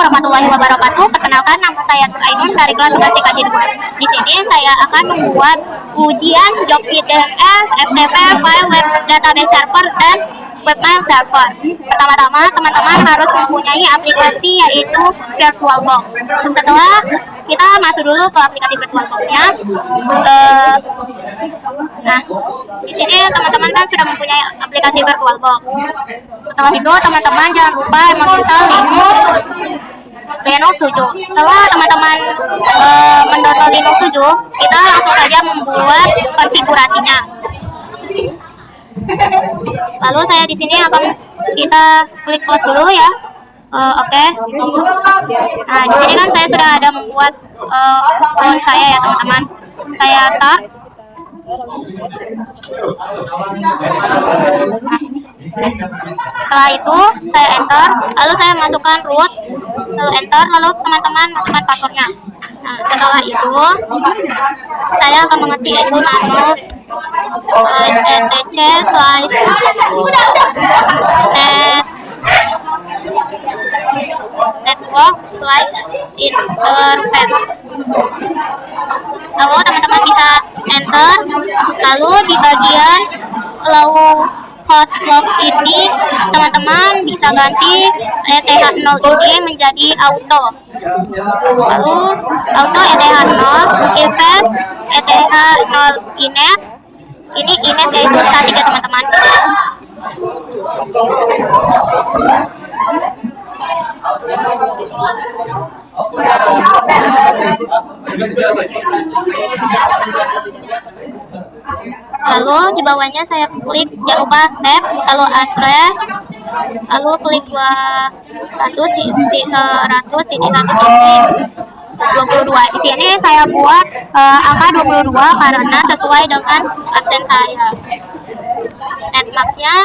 warahmatullahi wabarakatuh. Perkenalkan, nama saya Nur Ainun dari kelas 11 TKJ 2. Di sini saya akan membuat ujian Jobseed DMS, FTP, file web database server, dan webmail server. Pertama-tama, teman-teman harus mempunyai aplikasi yaitu VirtualBox. Setelah kita masuk dulu ke aplikasi VirtualBox-nya. Nah, di sini teman-teman kan sudah mempunyai aplikasi VirtualBox. Setelah itu, teman-teman jangan lupa menginstal Linux 7. Setelah teman-teman mendownload Linux 7, kita langsung saja membuat konfigurasinya. Lalu saya di sini akan kita klik close dulu ya. Oke. Nah, di sini kan saya sudah ada membuat account saya ya teman-teman. Saya start. Setelah itu saya enter, lalu saya masukkan root, lalu enter, lalu teman-teman masukkan passwordnya. Nah, setelah itu saya akan mengetik yaitu nano network/interface. Lalu teman-teman bisa enter, lalu di bagian hotlog ini teman-teman bisa ganti ETH0 ini menjadi auto. Lalu auto ETH0, ilves ETH0 inet. Ini inet yaitu statik ya teman-teman. Lalu di bawahnya saya klik jangan lupa tab, lalu address, lalu klik 200.100.1.22. Di sini saya buat angka 22 karena sesuai dengan absen saya. Netmasknya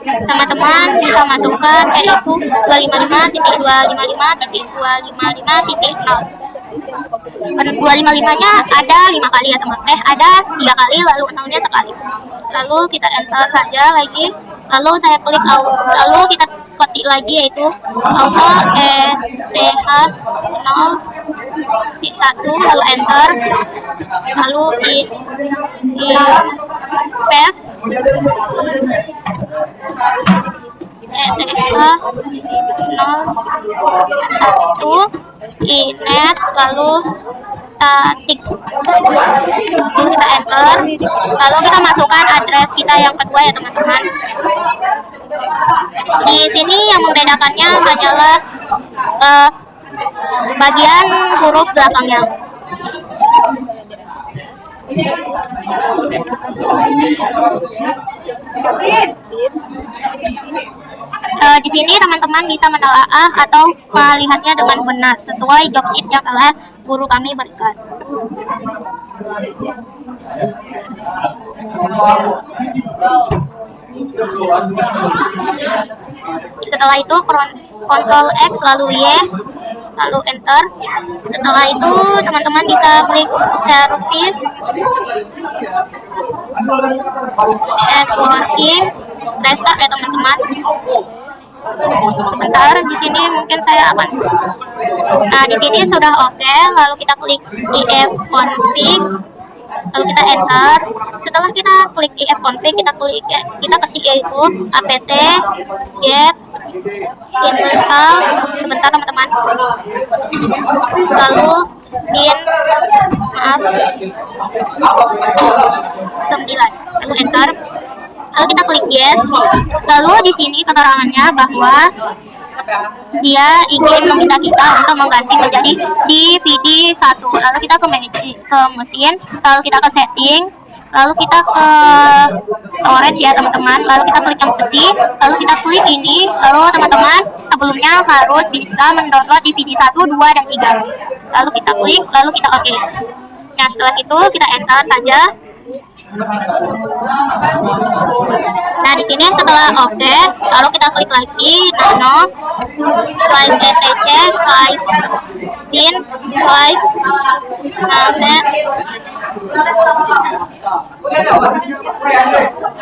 teman-teman bisa masukkan yaitu 255.255.255.0. 255-nya ada 5 kali ya teman, ada 3 kali, lalu 0-nya sekali. Lalu kita enter saja lagi, lalu saya klik lalu kita ketik lagi yaitu auto ETH0.1, lalu enter, lalu di paste ETH0.1 inet, lalu statik. Lalu kita enter, lalu kita masukkan address kita yang kedua ya teman-teman. Di sini yang membedakannya hanyalah bagian huruf belakangnya. Di sini teman-teman bisa menelaah atau melihatnya dengan benar sesuai Jobseed yang telah guru kami berikan. Setelah itu Ctrl X lalu Y, lalu enter. Setelah itu teman-teman bisa klik service as working, restart ya teman-teman. Sebentar, di sini mungkin saya akan. Nah, di sini sudah oke. Lalu kita klik ifconfig, lalu kita enter. Setelah kita klik ifconfig, kita ketik yaitu apt get install. Sebentar teman-teman. Lalu bin 9, lalu enter. Lalu kita klik yes. Lalu di sini keterangannya bahwa dia ingin meminta kita untuk mengganti menjadi DVD1. Lalu kita ke mesin, lalu kita ke setting, lalu kita ke storage ya teman-teman. Lalu kita klik yang putih, lalu kita klik ini. Lalu teman-teman sebelumnya harus bisa mendownload DVD 1, 2, dan 3. Lalu kita klik, lalu kita oke. Nah, setelah itu kita enter saja. Nah, di sini setelah oke, lalu kita klik lagi nano slice etc slice bin slice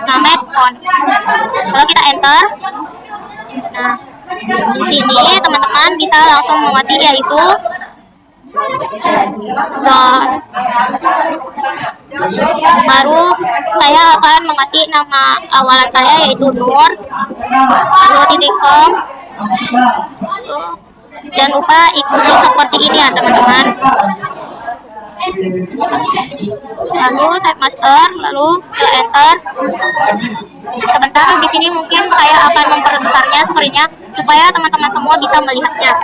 namet font. Lalu kita enter. Nah, Di sini teman-teman bisa langsung mengerti yaitu zone. Baru saya akan mengerti nama awalan saya yaitu nur, nur.com. Jangan lupa ikuti seperti ini ya teman-teman. Lalu type master, lalu ke enter. Sebentar, di sini mungkin saya akan memperbesarnya screen-nya supaya teman-teman semua bisa melihatnya.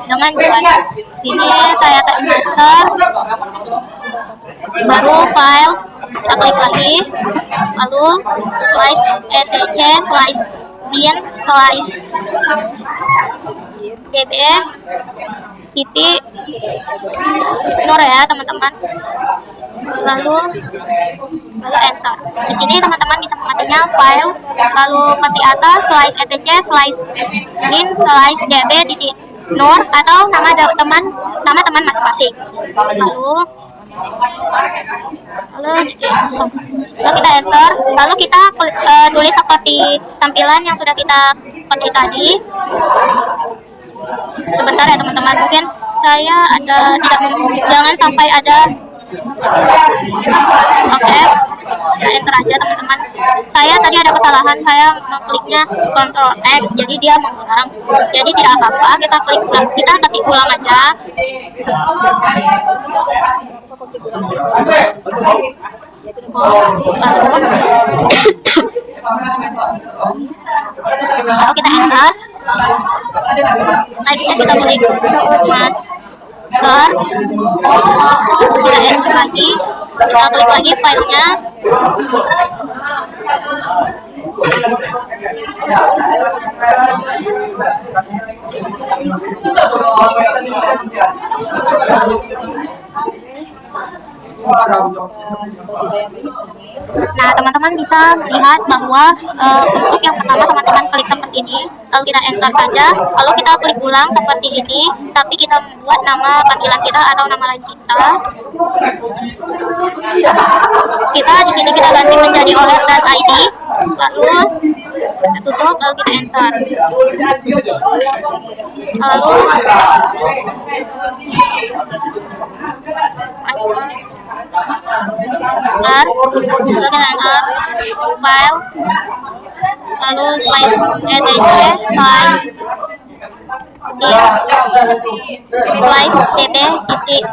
Dengan buat sini saya type master, baru file, kita klik lagi, lalu slice etc, slice bin, slice db titik nur ya teman-teman, lalu enter. Di sini teman-teman bisa mengetiknya file, lalu ketik atas slice etc, slice bin, slice db titik nur atau nama teman masing-masing. Lalu kita enter, lalu kita tulis seperti tampilan yang sudah kita ketik tadi. Sebentar ya teman-teman, mungkin saya jangan sampai ada. Oke, kita enter aja teman-teman. Saya tadi ada kesalahan, saya mengkliknya Ctrl X, jadi dia mengulang. Jadi tidak apa-apa, kita ketik ulang aja. Lalu kita enter. Selanjutnya kita klik master, kita enter lagi, kita klik lagi filenya. Nah teman-teman bisa melihat bahwa untuk yang pertama teman-teman klik seperti ini, lalu kita enter saja, lalu kita klik ulang seperti ini, tapi kita membuat nama panggilan kita atau nama lain kita. Di sini kita ganti menjadi oler.id, lalu kita tutup, lalu kita enter. Lalu file, lalu slice etc, slice db titik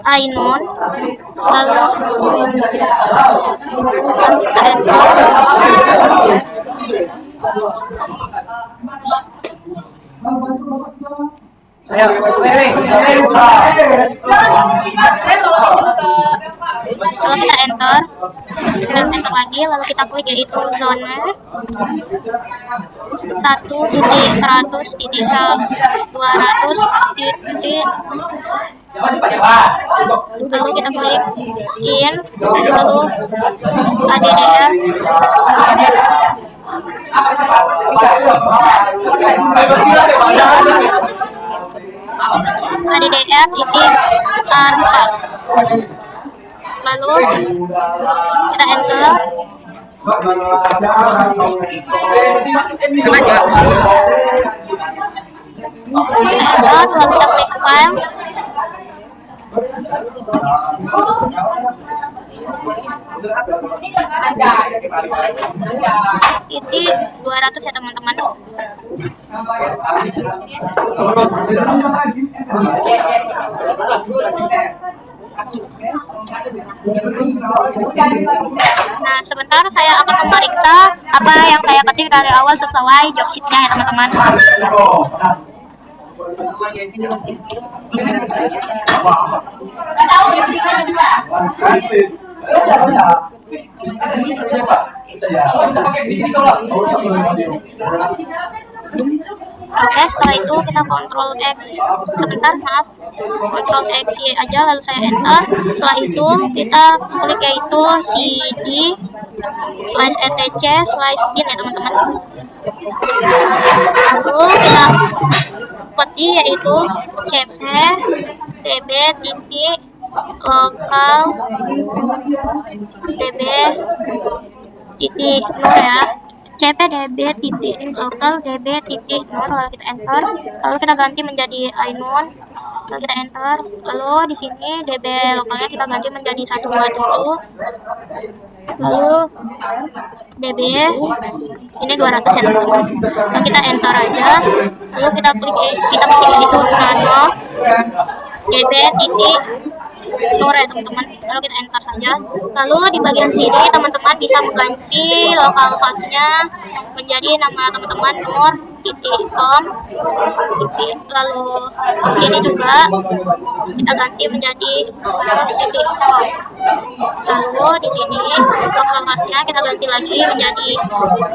ainun, lalu kita enter. Kalau kita enter lagi, lalu kita klik yaitu zona 1.100.200. Lalu kita klik in, lalu addr, addr titik r4, lalu kita enter. Lalu kita klik file, titik 200 ya teman-teman. Nah sebentar saya akan memeriksa apa yang saya ketik dari awal sesuai job sheet-nya ya teman-teman. Oke, setelah itu kita Ctrl X, sebentar maaf, Ctrl X Y aja, lalu saya enter. Setelah itu kita klik yaitu cd slice etc slice bin ya teman-teman. Lalu kita copy yaitu cp tb titik lokal tb titik nur ya, CPDB titik lokal DB titik nol, lalu kita enter, lalu kita ganti menjadi Ainun, lalu kita enter, lalu di sini DB lokalnya kita ganti menjadi 127, lalu DB ini 200 ya teman-teman. Lalu kita enter aja, lalu kita klik kita pilih itu nano DB titik nol ya teman-teman, lalu kita enter saja. Lalu di bagian sini teman-teman bisa mengganti lokal hostnya menjadi nama teman-teman nur titik com titik, lalu di sini juga kita ganti menjadi nur titik com, lalu di sini lokal hostnya kita ganti lagi menjadi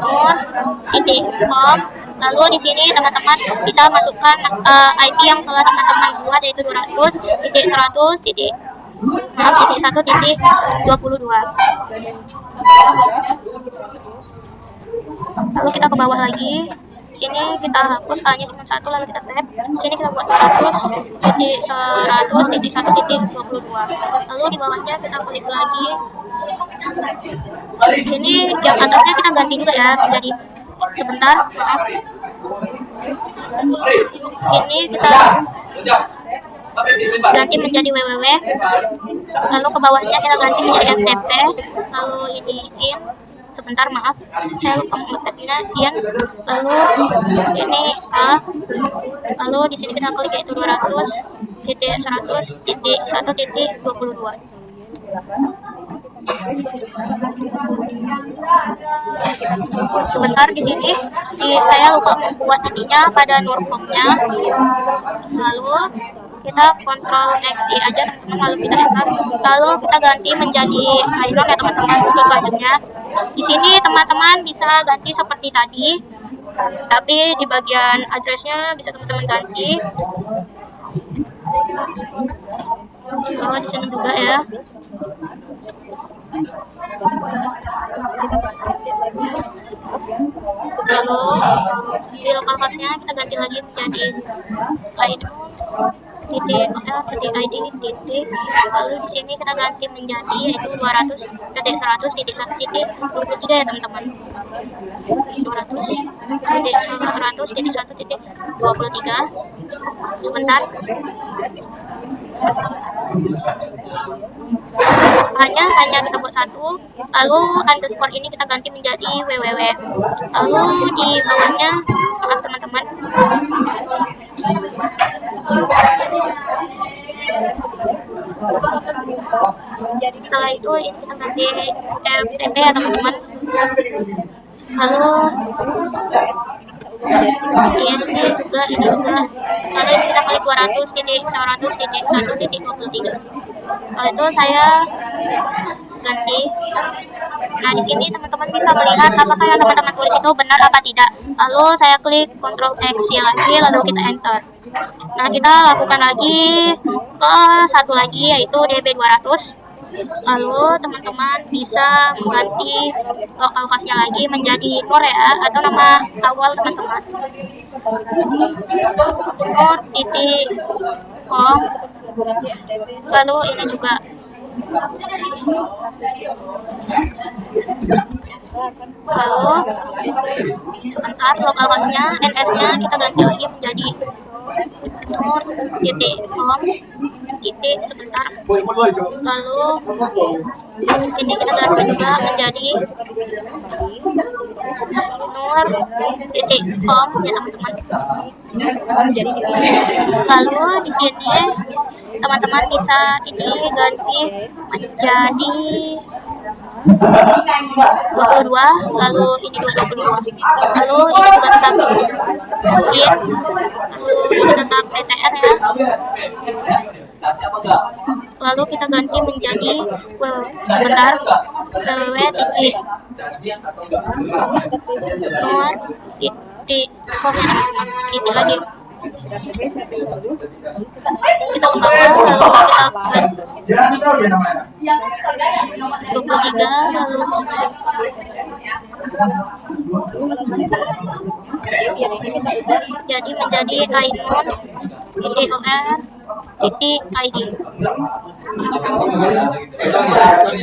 nur titik com. Lalu di sini teman-teman bisa masukkan IP yang telah teman-teman buat, yaitu 200.100.22. Lalu kita ke bawah lagi. Sini kita hapus A-nya cuma 1, lalu kita tab. Sini kita buat 100.100.1.22. Lalu di bawahnya kita klik lagi. Ini yang atasnya kita ganti juga ya, menjadi sebentar, maaf. Ini kita ganti menjadi www, lalu ke bawahnya kita ganti menjadi ftp, lalu ini in, sebentar maaf saya lupa mengetiknya in, lalu ini a, lalu di sini kita klik yaitu 200.100.1.22. Sebentar, di sini saya lupa membuat titiknya pada nurcom-nya, lalu kita kontrol X aja teman-teman, lalu kita enter, lalu kita ganti menjadi Ainun ya teman-teman. Untuk selanjutnya di sini teman-teman bisa ganti seperti tadi, tapi di bagian addressnya bisa teman-teman ganti. Lalu di sini juga ya. Lalu di lokal hostnya kita ganti lagi menjadi Ainun titik id titik, lalu di sini kita ganti menjadi yaitu 200.100.1.23 ya teman-teman. 200.100.1.23. Sebentar, hanya kita buat 1, lalu underscore ini kita ganti menjadi www, lalu di bawahnya maaf teman-teman, setelah itu ini kita ganti ftp ya teman-teman, lalu ini juga, lalu kita klik 200.100.1.23. Kalau itu saya ganti. Nah di sini teman-teman bisa melihat apakah yang teman-teman tulis itu benar apa tidak. Lalu saya klik Ctrl X lagi, lalu kita enter. Nah kita lakukan lagi ke satu lagi yaitu DB200. Lalu teman-teman bisa mengganti lokal hostnya lagi menjadi nur ya, atau nama awal teman-teman, nur titik com. Lalu ini juga lalu sebentar, lokal hostnya ns-nya kita ganti lagi menjadi nur titik com titik, sebentar, lalu ini kita ganti juga menjadi nur titik com ya teman-teman. Lalu di sini teman-teman bisa ini ganti menjadi 22, lalu ini 22, lalu ini juga tetap in, lalu ini tetap PTR ya, lalu kita ganti menjadi sebentar www titik nur titik com ya teman-teman, titik lagi kita ke bawah, lalu kita 23, lalu jadi menjadi Ainun titik or titik id.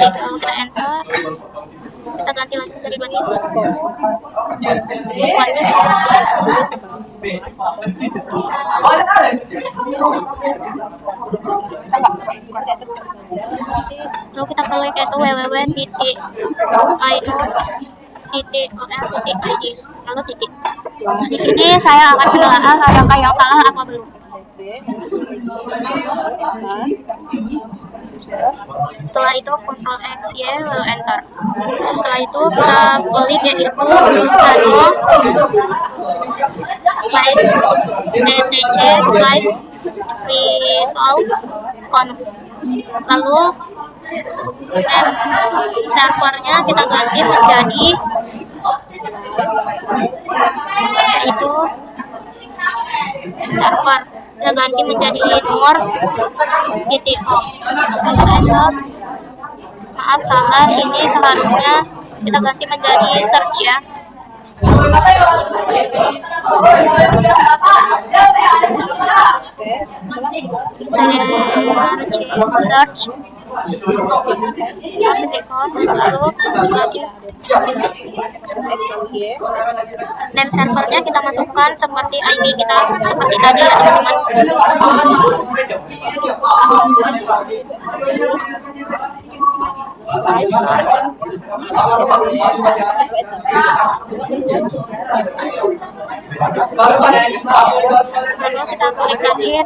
Kalau kita enter, kita ganti lagi jadi 2 titik. Lalu kita klik itu www.ainur.or.id lalu titik. Di sini saya akan menelaah adakah yang salah apa belum. Setelah itu Ctrl X Y lalu enter. Setelah itu kita klik yaitu nano slice etc slice resolve conf. Lalu servernya kita ganti menjadi yaitu server, kita ganti menjadi nur.com. Maaf salah, ini seharusnya kita ganti menjadi search ya. Search lalu name servernya kita masukkan seperti ID kita seperti tadi ya teman-teman. Lalu kita klik lagi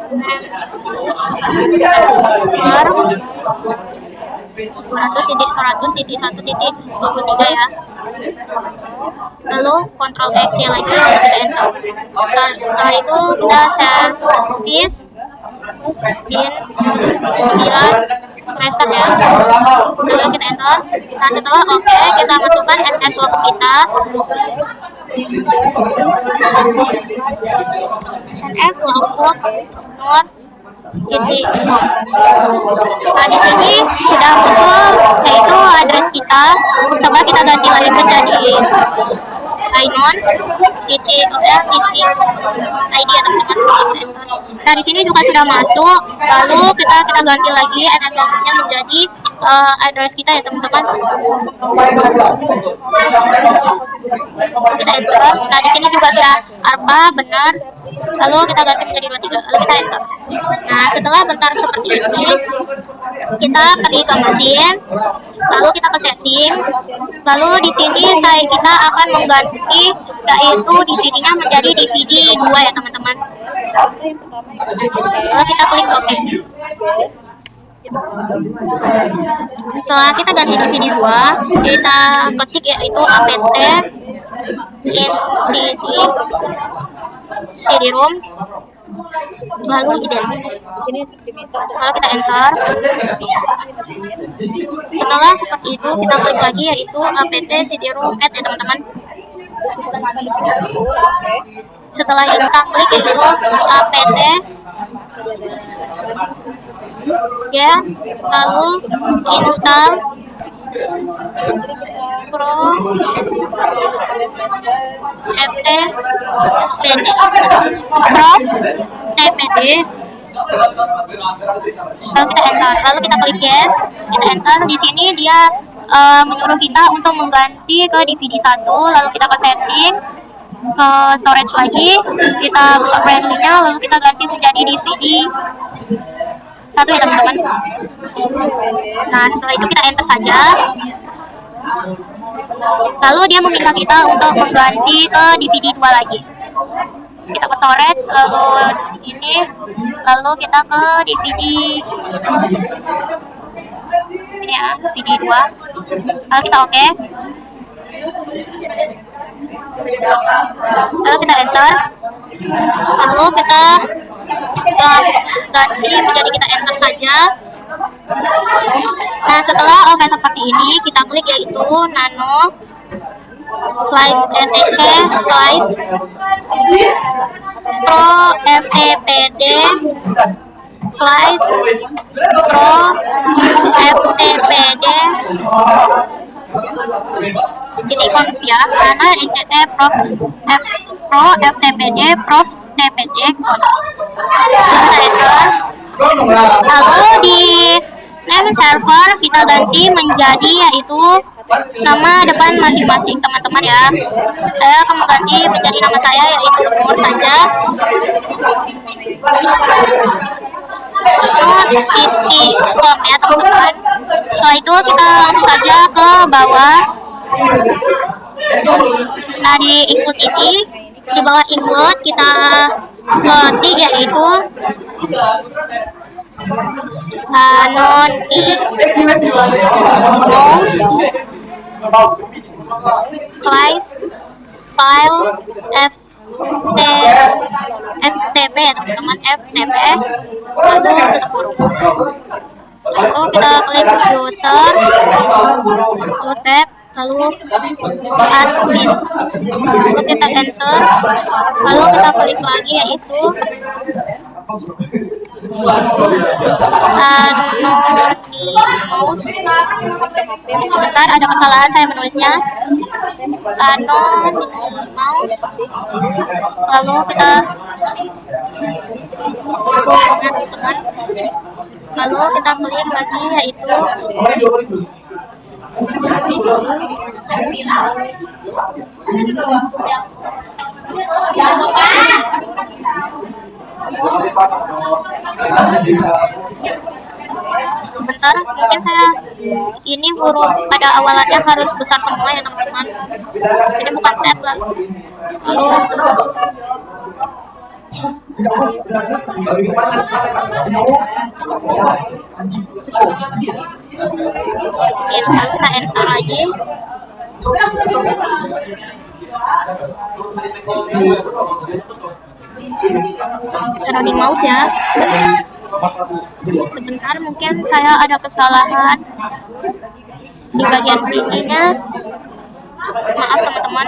harus 200.100.1.23 ya. Lalu Ctrl X ya lagi, lalu kita enter. Setelah itu kita service bin 9 restart ya. Lalu kita enter. Nah setelah oke, kita masukkan NS log kita. NS logbook not titik. Nah di sini sudah muncul yaitu address kita. Coba kita ganti lagi menjadi Ainon titik ID ya teman-teman. Nah di sini juga sudah masuk. Lalu kita ganti lagi NS lognya menjadi address kita ya teman-teman. Kita enter. Nah di sini juga sudah ARPA benar. Lalu kita ganti menjadi 23. Lalu kita enter. Nah setelah bentar seperti ini, kita pergi ke mesin. Lalu kita ke setting. Lalu di sini kita akan mengganti yaitu DVD-nya menjadi DVD 2 ya teman-teman. Lalu kita klik OK. Setelah kita ganti DVD 2, kita ketik yaitu apt cd-rom lalu iden. Lalu kita enter. Setelah seperti itu kita klik lagi yaitu apt cd-rom add ya teman-teman. Setelah itu kita klik yaitu apt ya, lalu install pro tpd. Lalu kita enter. Lalu kita klik yes, kita enter. Di sini dia menyuruh kita untuk mengganti ke DVD 1. Lalu kita ke setting, ke storage lagi, kita buka friendly-nya, lalu kita ganti menjadi DVD 1 ya teman-teman. Nah setelah itu kita enter saja. Lalu dia meminta kita untuk mengganti ke DVD 2 lagi. Kita ke storage, lalu ini, lalu kita ke DVD ini ya, DVD 2. Lalu kita oke. Lalu kita enter. Lalu kita ganti menjadi kita enter saja. Nah setelah oke seperti ini, kita klik yaitu nano slice etc slice pro ftpd slice pro ftpd titik conf ya, karena nct pro ftpd prof tpd conf. Lalu di name server kita ganti menjadi yaitu nama depan masing-masing teman-teman ya. Saya akan mengganti menjadi nama saya yaitu Nur saja. .com ya teman-teman. Setelah itu kita langsung saja ke bawah. Nah, di include ini, di bawah include kita ketik yaitu non mouse file ftp teman-teman, ftp lalu tutup kurung. Lalu kita klik user, lalu tab, lalu admin, lalu kita enter, lalu kita klik lagi yaitu anonymous. Sebentar, ada kesalahan saya menulisnya. Anonymous, lalu kita lalu kita klik lagi yaitu sebentar, mungkin saya ini huruf pada awalannya harus besar semua ya teman-teman. Ini bukan tab lah. Lalu kita enter lagi. Karena di mouse ya. Sebentar, mungkin saya ada kesalahan di bagian sininya. Maaf teman-teman.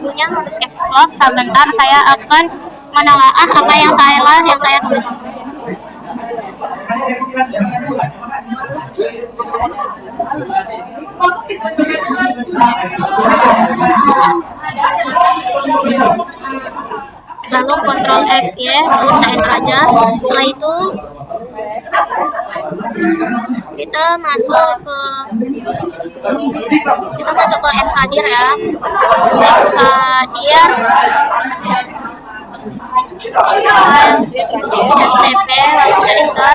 Punya harus caps lock. Sebentar, saya akan menelaah apa yang saya tulis. Lalu Ctrl X ya, lalu kita enter aja. Setelah itu kita masuk ke mhadir ya. Mhadir ftp, lalu kita enter.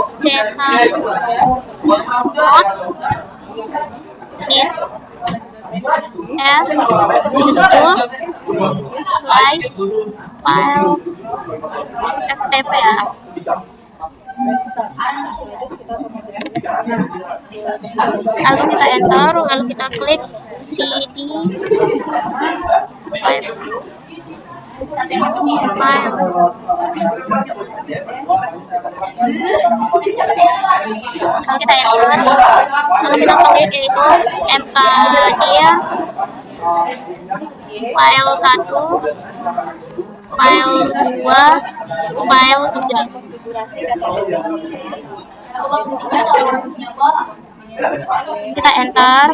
Min f itu slice file ftp ya. Lalu kita enter, lalu kita klik cd file. Kalau kita enter, lalu kita klik yaitu mkdir file 1, file 2, file 3. Kita enter,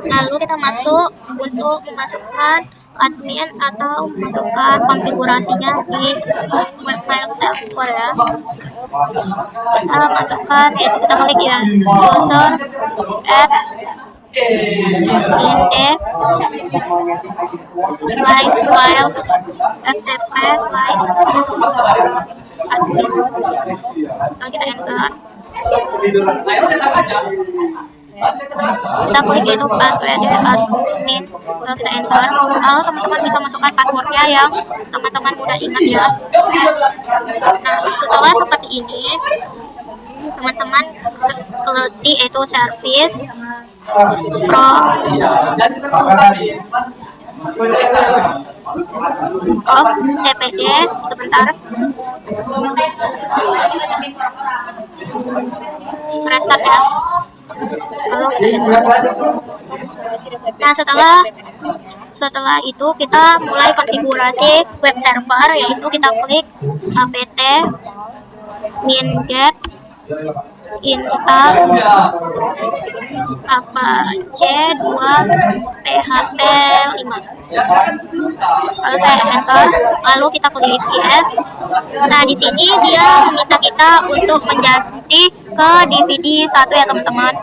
lalu kita masuk untuk memasukkan admin atau masukkan konfigurasinya di web file server ya. Kita masukkan yaitu kita klik ya user add index slice file ftp slice admin. Lalu kita enter. Kita klik itu password admin, lalu kita enter. Lalu teman-teman bisa masukkan passwordnya yang teman-teman udah ingat ya. Nah, setelah seperti ini, teman-teman klik itu service pro of tpd. Sebentar, restart ya. Nah, setelah itu kita mulai konfigurasi web server, yaitu kita klik apt min get install apache 2 php 5. Lalu saya enter, lalu kita klik yes. Nah, di sini dia meminta kita untuk menjadi ke DVD 1 ya teman-teman.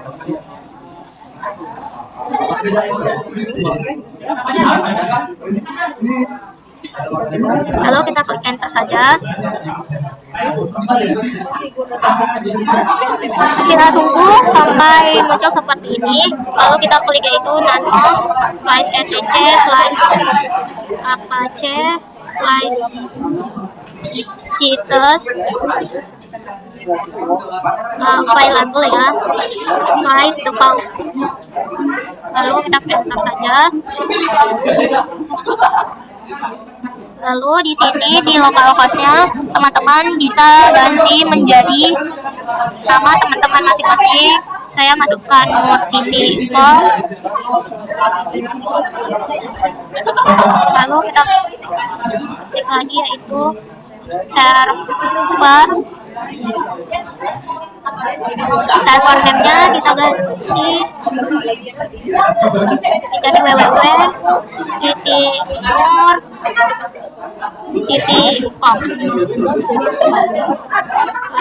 Lalu kita klik enter saja. Kita tunggu sampai muncul seperti ini. Lalu kita klik yaitu nano slice etc slice apache slice citus file label ya, slice default. Lalu kita enter saja. Lalu di sini di localhost-nya teman-teman bisa ganti menjadi nama teman-teman masing-masing. Saya masukkan .com. Lalu kita klik lagi yaitu server name-nya kita ganti www.nur.com.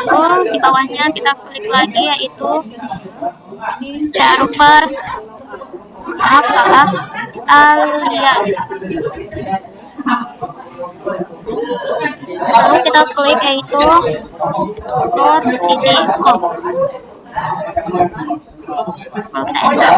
Lalu di bawahnya kita klik lagi yaitu server alias. Lalu kita klik yaitu nur.com. Kita enter.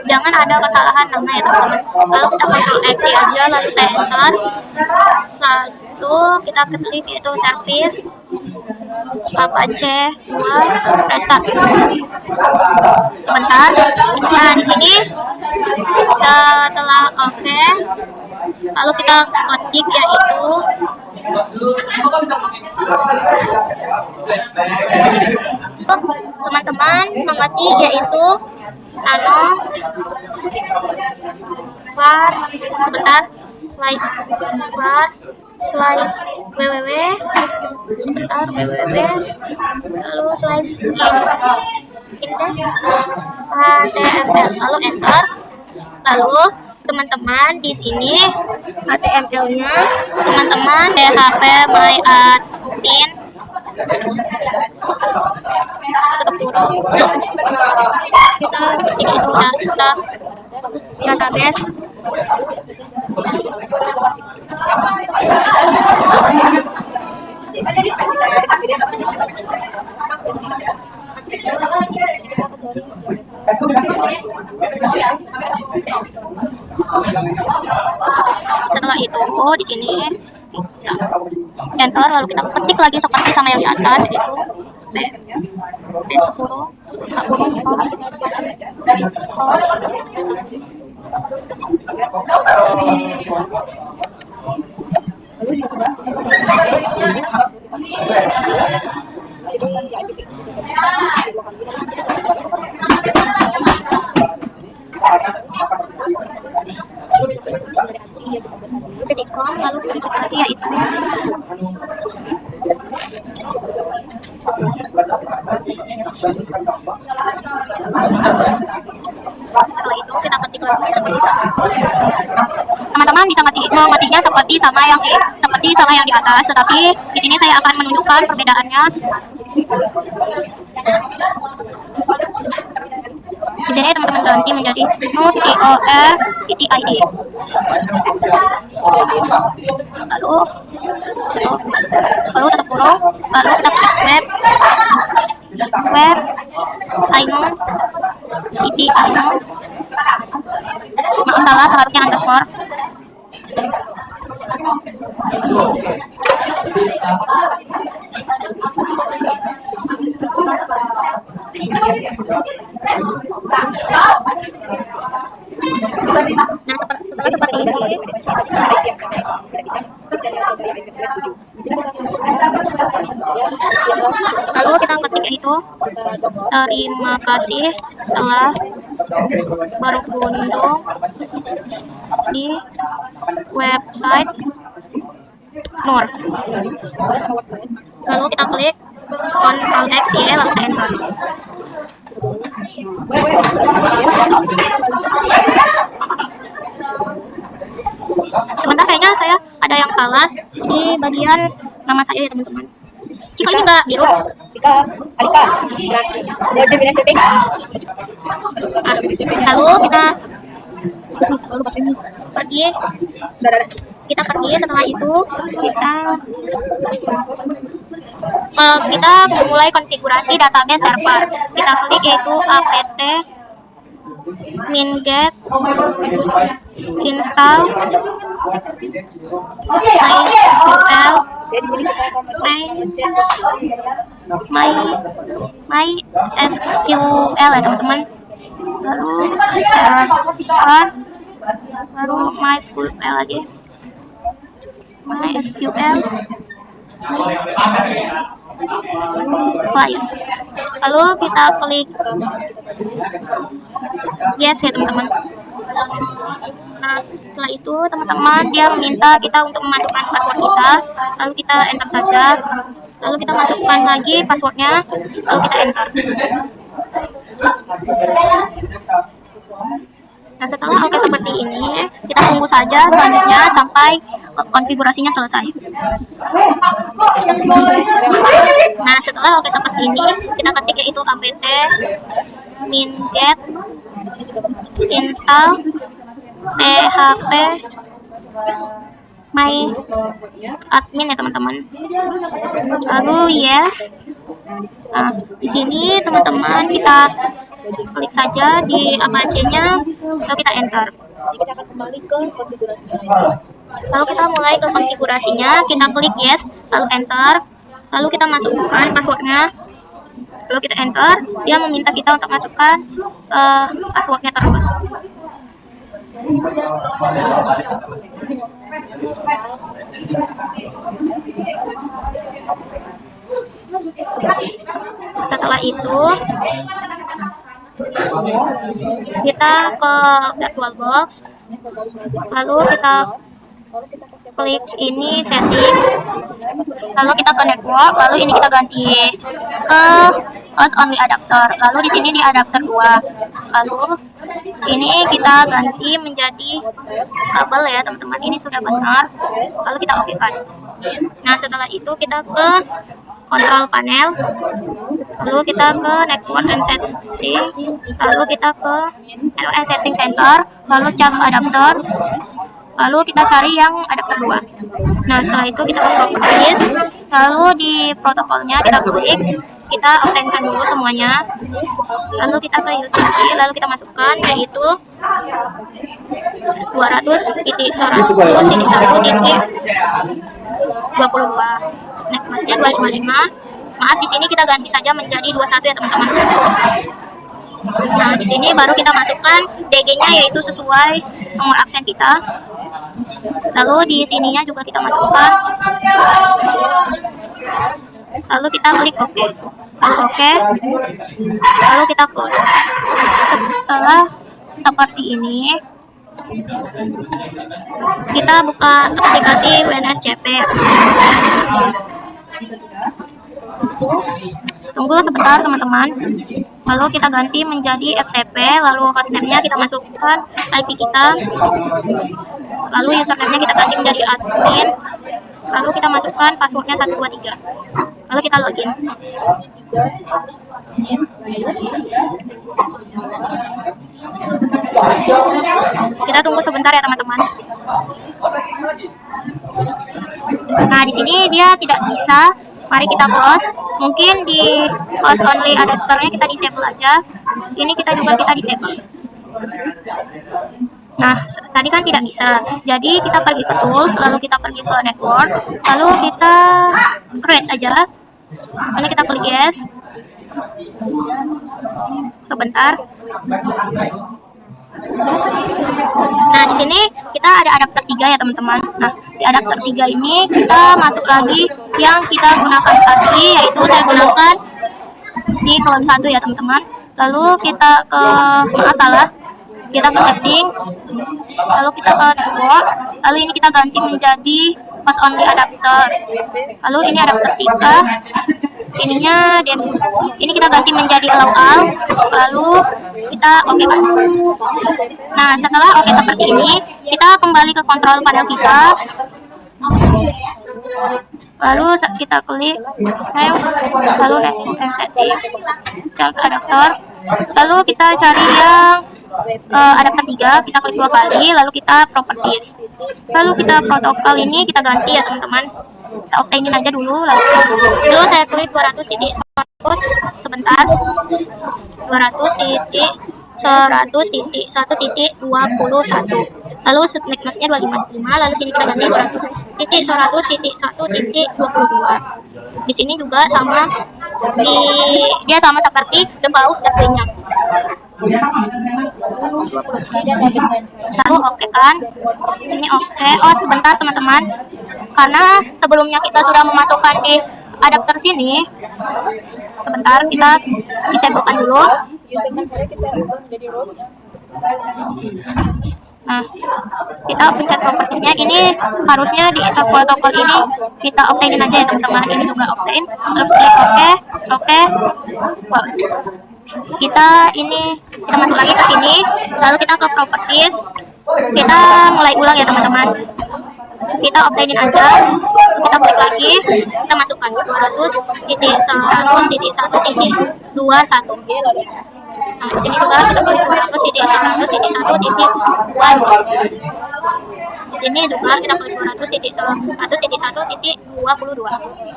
Jangan ada kesalahan nama ya teman-teman. Lalu kita Ctrl X aja, lalu saya enter. Lalu kita klik yaitu service apache 2 restart. Sebentar. Nah, di sini setelah oke, lalu kita ketik yaitu teman-teman mengetik yaitu nano var sebentar slice var slice www sebentar www lalu slice index html lalu enter. Lalu teman-teman di sini HTML-nya teman-teman php my admin kita ketik itu data database. Setelah itu di sini enter, lalu kita ketik lagi seperti sama yang di atas itu lalu kita lagi yaitu setelah itu kita ketik lagi seperti sama. Teman-teman bisa mengetiknya seperti sama yang di atas, tetapi di sini saya akan menunjukkan perbedaannya. Di sini teman-teman ganti menjadi nur.id. Lalu kita kurung, lalu kita klik web ainun id ainun. Maaf salah, seharusnya underscore. Nah, setelah seperti ini, lalu kita ketik itu terima kasih telah berkunjung di website Nur. Lalu kita klik Ctrl X Y lalu kita enter. Sebentar, kayaknya saya ada yang salah di bagian nama saya ya teman-teman. Jika ini enggak biru, Alika, Binasi, Binasi Pink. lalu kita pergi. Setelah itu kita memulai konfigurasi database server. Kita klik yaitu apt minget install MySQL ya teman-teman. Lalu baru MySQL lagi. MySQL file. Lalu kita klik yes ya teman-teman. Nah, setelah itu teman-teman dia meminta kita untuk memasukkan password kita. Lalu kita enter saja. Lalu kita masukkan lagi passwordnya. Lalu kita enter. Nah, setelah oke seperti ini, kita tunggu saja selanjutnya sampai konfigurasinya selesai. Nah, setelah oke seperti ini, kita ketik yaitu apt minget install php my admin ya teman-teman. Lalu yes. Nah, di sini teman-teman kita klik saja di Apache-nya, lalu kita enter. Kita akan kembali ke konfigurasi. Lalu kita mulai ke konfigurasinya, kita klik yes, lalu enter. Lalu kita masukkan passwordnya, lalu kita enter. Dia meminta kita untuk masukkan passwordnya terus. Setelah itu kita ke VirtualBox, lalu kita klik ini setting, lalu kita ke network, lalu ini kita ganti ke host only adapter, lalu di sini di adapter 2, lalu ini kita ganti menjadi kabel ya teman-teman. Ini sudah benar, lalu kita oke kan. Nah, setelah itu kita ke control panel, lalu kita ke network and setting, lalu kita ke network setting center, lalu charge adapter, lalu kita cari yang adapter 2. Nah, setelah itu kita ke properties, lalu di protokolnya kita klik, kita obtainkan dulu semuanya, lalu kita ke user key, lalu kita masukkan yaitu 200.1.1.22. Nah, maksudnya 255. Maaf, di sini kita ganti saja menjadi 21 ya teman-teman. Nah, di sini baru kita masukkan DG-nya yaitu sesuai nomor absen kita. Lalu di sininya juga kita masukkan. Lalu kita klik OK. Lalu OK. Lalu kita close. Setelah seperti ini, kita buka aplikasi WNSCP. Tunggu sebentar teman-teman. Lalu kita ganti menjadi FTP, lalu hostname-nya kita masukkan IP kita, lalu username-nya kita ganti menjadi admin, lalu kita masukkan passwordnya 123, lalu kita login. Kita tunggu sebentar ya teman-teman. Nah, di sini dia tidak bisa. Mari kita close. Mungkin di host only adapternya kita disable aja. Ini kita juga kita disable. Nah, tadi kan tidak bisa. Jadi kita pergi ke tools, lalu kita pergi ke network, lalu kita create aja. Lalu kita klik yes. Sebentar. Nah, di sini kita ada adapter 3 ya teman-teman. Nah, di adapter 3 ini kita masuk lagi yang kita gunakan tadi, yaitu saya gunakan di kolom 1 ya teman-teman. Lalu kita ke kita ke setting, lalu kita ke network, lalu ini kita ganti menjadi pass only adapter. Lalu ini adapter 3, ininya ini kita ganti menjadi allow all, lalu kita oke kan. Nah, setelah oke seperti ini, kita kembali ke kontrol panel kita, lalu kita klik have, lalu setting change adapter, lalu kita cari yang adapter 3, kita klik 2 kali, lalu kita properties, lalu kita protokol ini kita ganti ya teman-teman. Kita obtainin aja dulu, lalu saya klik 200.100 sebentar, 200.100.1.21, lalu next-nya 255, lalu sini kita ganti 200.100.1.22. Di sini juga sama, dia sama seperti default dan banyak. Lalu oke kan, ini oke. Oh sebentar teman-teman, karena sebelumnya kita sudah memasukkan di adapter sini, sebentar kita disablekan dulu. Nah, kita pencet propertiesnya, ini harusnya di protokol ini kita obtainin aja ya teman-teman. Ini juga obtain, lalu klik oke, pause. Kita masuk lagi ke sini, lalu kita ke properties, kita mulai ulang ya teman-teman. Kita obtainin aja, kita klik lagi, kita masukkan 200.100.1.21. Nah, di sini juga kita klik 200.100.1.22. Di sini juga kita klik 200.100.1.22.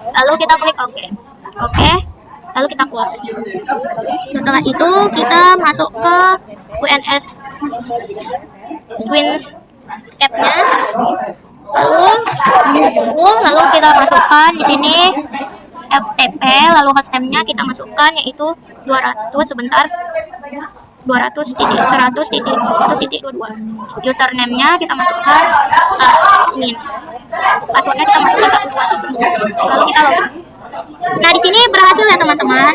Lalu kita klik oke. Lalu kita close. Setelah itu kita masuk ke WinScape-nya. Lalu kita masukkan di sini FTP, lalu hostname-nya kita masukkan yaitu 200.100.1.22. Username-nya kita masukkan admin. Password-nya kita masukkan 123. Lalu kita login. Nah, di sini berhasil ya teman-teman.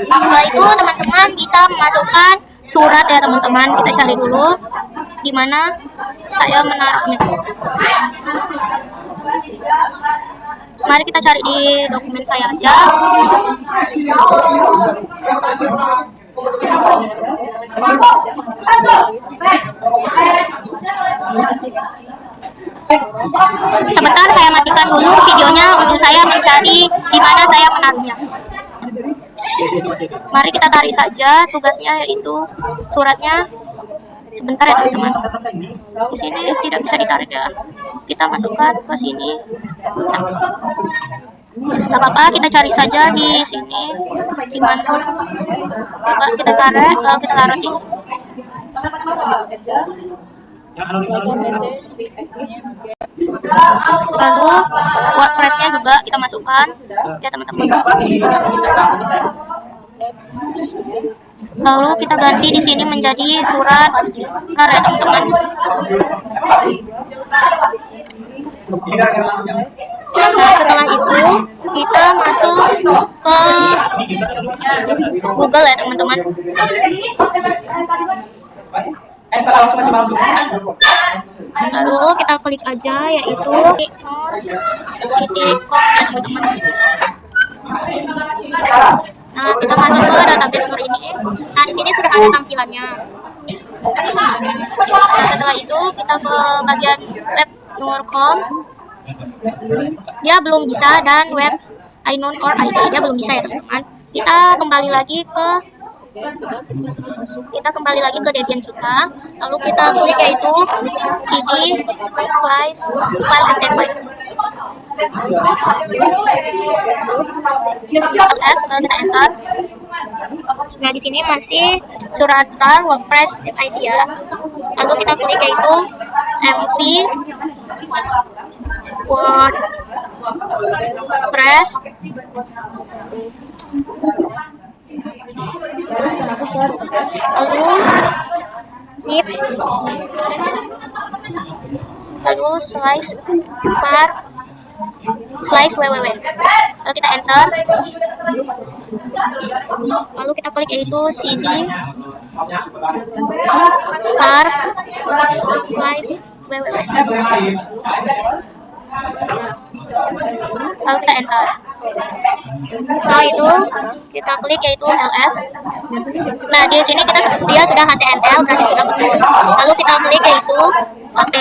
Setelah itu teman-teman bisa memasukkan surat ya teman-teman. Kita cari dulu di mana saya menaruhnya. Mari kita cari di dokumen saya aja. Sebentar saya matikan dulu videonya untuk saya mencari di mana saya menaruhnya. Mari kita tarik saja tugasnya, yaitu suratnya. Sebentar ya teman-teman. Di sini tidak bisa ditarik ya. Kita masukkan ke sini. Gak apa-apa, kita cari saja di sini. Di mana? Coba kita tarik, lalu kita taruh sini. Lalu WordPress-nya juga kita masukkan ya teman-teman. Lalu kita ganti di sini menjadi surat ya teman-teman. Nah, setelah itu kita masuk ke Google ya teman-teman. Lalu kita klik aja yaitu titik.com ya teman-teman. Nah, kita masuk ke database ini. Nah, di sini sudah ada tampilannya. Nah, setelah itu kita ke bagian web nur.com. Dia belum bisa, dan web iKnown or ID dia belum bisa ya teman-teman. Kita kembali lagi ke Debian kita, lalu kita klik yaitu cd slice file mp5 ls, lalu kita enter. Nah, di sini masih surat tar wordpress.id ya. Lalu kita klik yaitu mv WordPress. Lalu slice var slice www, lalu kita enter, lalu kita klik yaitu cd var slice www, lalu kita enter. Setelah itu kita klik yaitu ls. Nah, di sini dia sudah html, berarti sudah betul. Lalu kita klik yaitu apt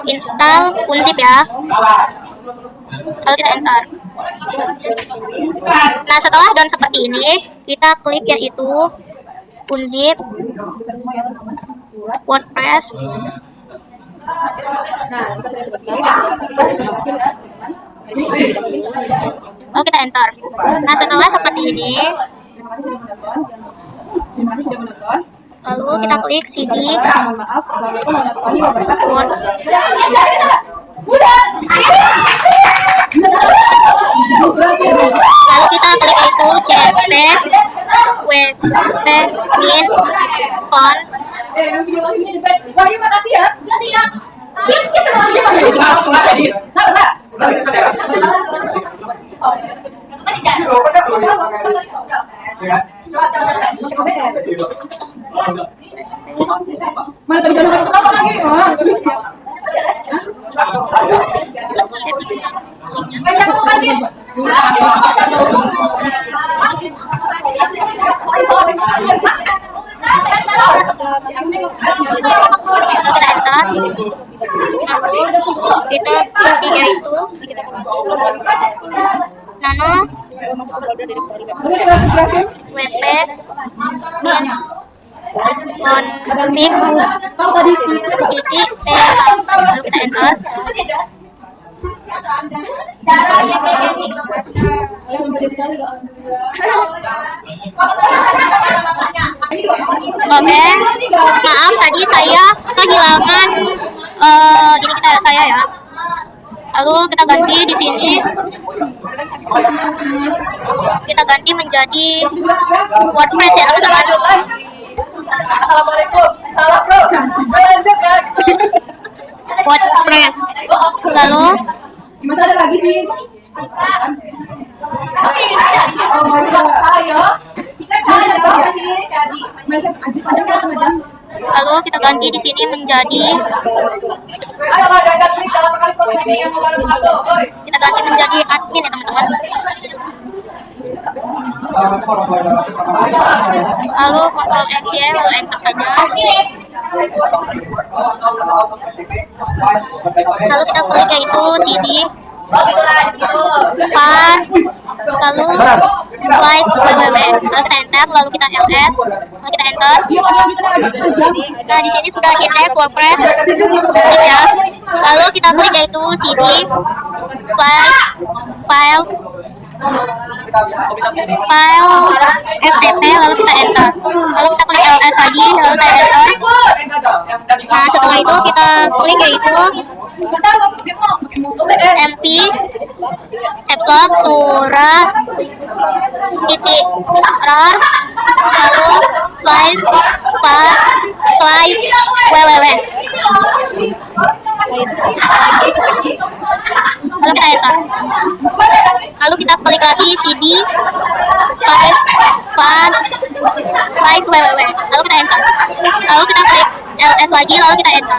install unzip ya. Lalu kita enter. Nah, setelah down seperti ini, kita klik yaitu unzip WordPress. Lalu kita enter. Nah, setelah seperti ini, lalu kita klik cd lalu kita klik itu cp wp min font. Kita intinya itu nano wp min config titik t, lalu kita enter. Oke, maaf tadi saya kehilangan ini saya ya. Lalu kita ganti di sini. Kita ganti menjadi WordPress ya teman-teman. Assalamualaikum. Salam bro. Lanjut ya. WordPress. Lalu Gimana ada lagi sih? lalu kita ganti di sini menjadi admin ya teman-teman. Lalu Ctrl X Y, lalu enter saja. Lalu kita klik yaitu cd var, lalu slice www, lalu kita enter, lalu kita ls, lalu kita enter. Nah, di sini sudah index WordPress ya. Lalu kita klik yaitu cd slice file FTP, lalu kita enter, lalu kita klik ls lagi, lalu saya enter. Nah, setelah itu kita klik yaitu mp capslock surah titik rar, lalu slice www, lalu kita enter. Lalu kita klik lagi cd slice www, lalu kita enter. Lalu kita klik ls lagi, lalu kita enter.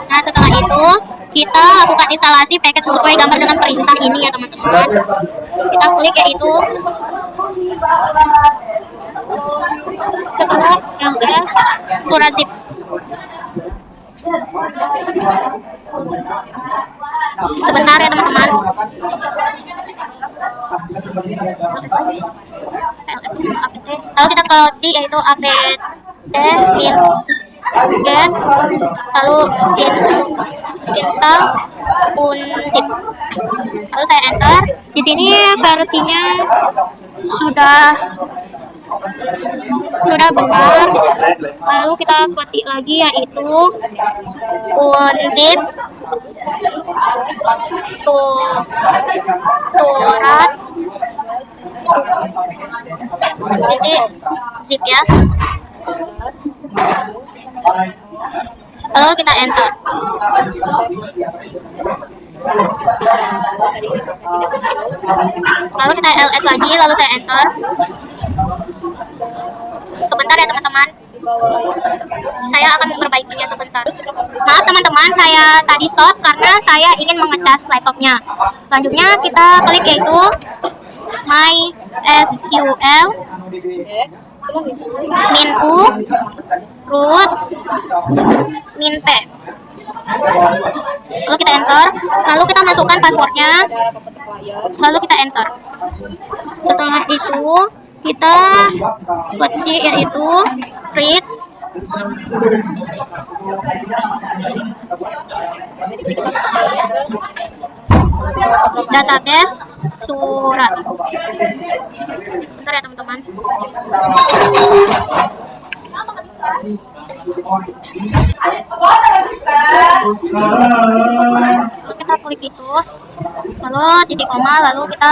Nah, setelah itu kita lakukan instalasi paket sesuai gambar dengan perintah ini ya teman-teman. Kita klik yaitu setelah ls surat zip. Sebentar ya teman-teman. Lalu kita ketik yaitu apt min get, lalu install unzip. Lalu saya enter. Di sini versinya sudah benar. Lalu kita ketik lagi yaitu unzip surat. Ini zip ya. Lalu kita enter. Lalu kita ls lagi, lalu saya enter. Sebentar ya teman-teman, saya akan memperbaikinya sebentar. Maaf teman-teman, saya tadi stop karena saya ingin mengecas laptopnya. Selanjutnya kita klik yaitu MySQL min.u root min.p. Lalu kita enter, lalu kita masukkan passwordnya, lalu kita enter. Setelah itu kita ketik yaitu read database surat. Bentar ya teman-teman. Kita klik itu, lalu titik koma, lalu kita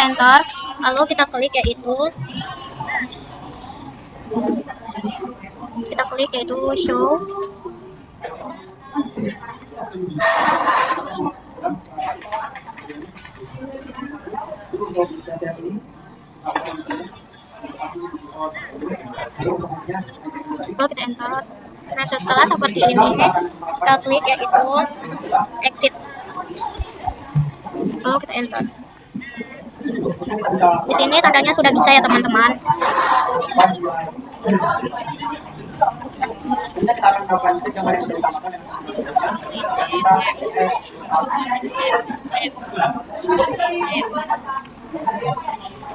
enter, lalu kita klik yaitu show. Lalu kita enter. Nah, setelah seperti ini kita klik yaitu exit, lalu kita enter. Di sini tandanya sudah bisa ya teman-teman.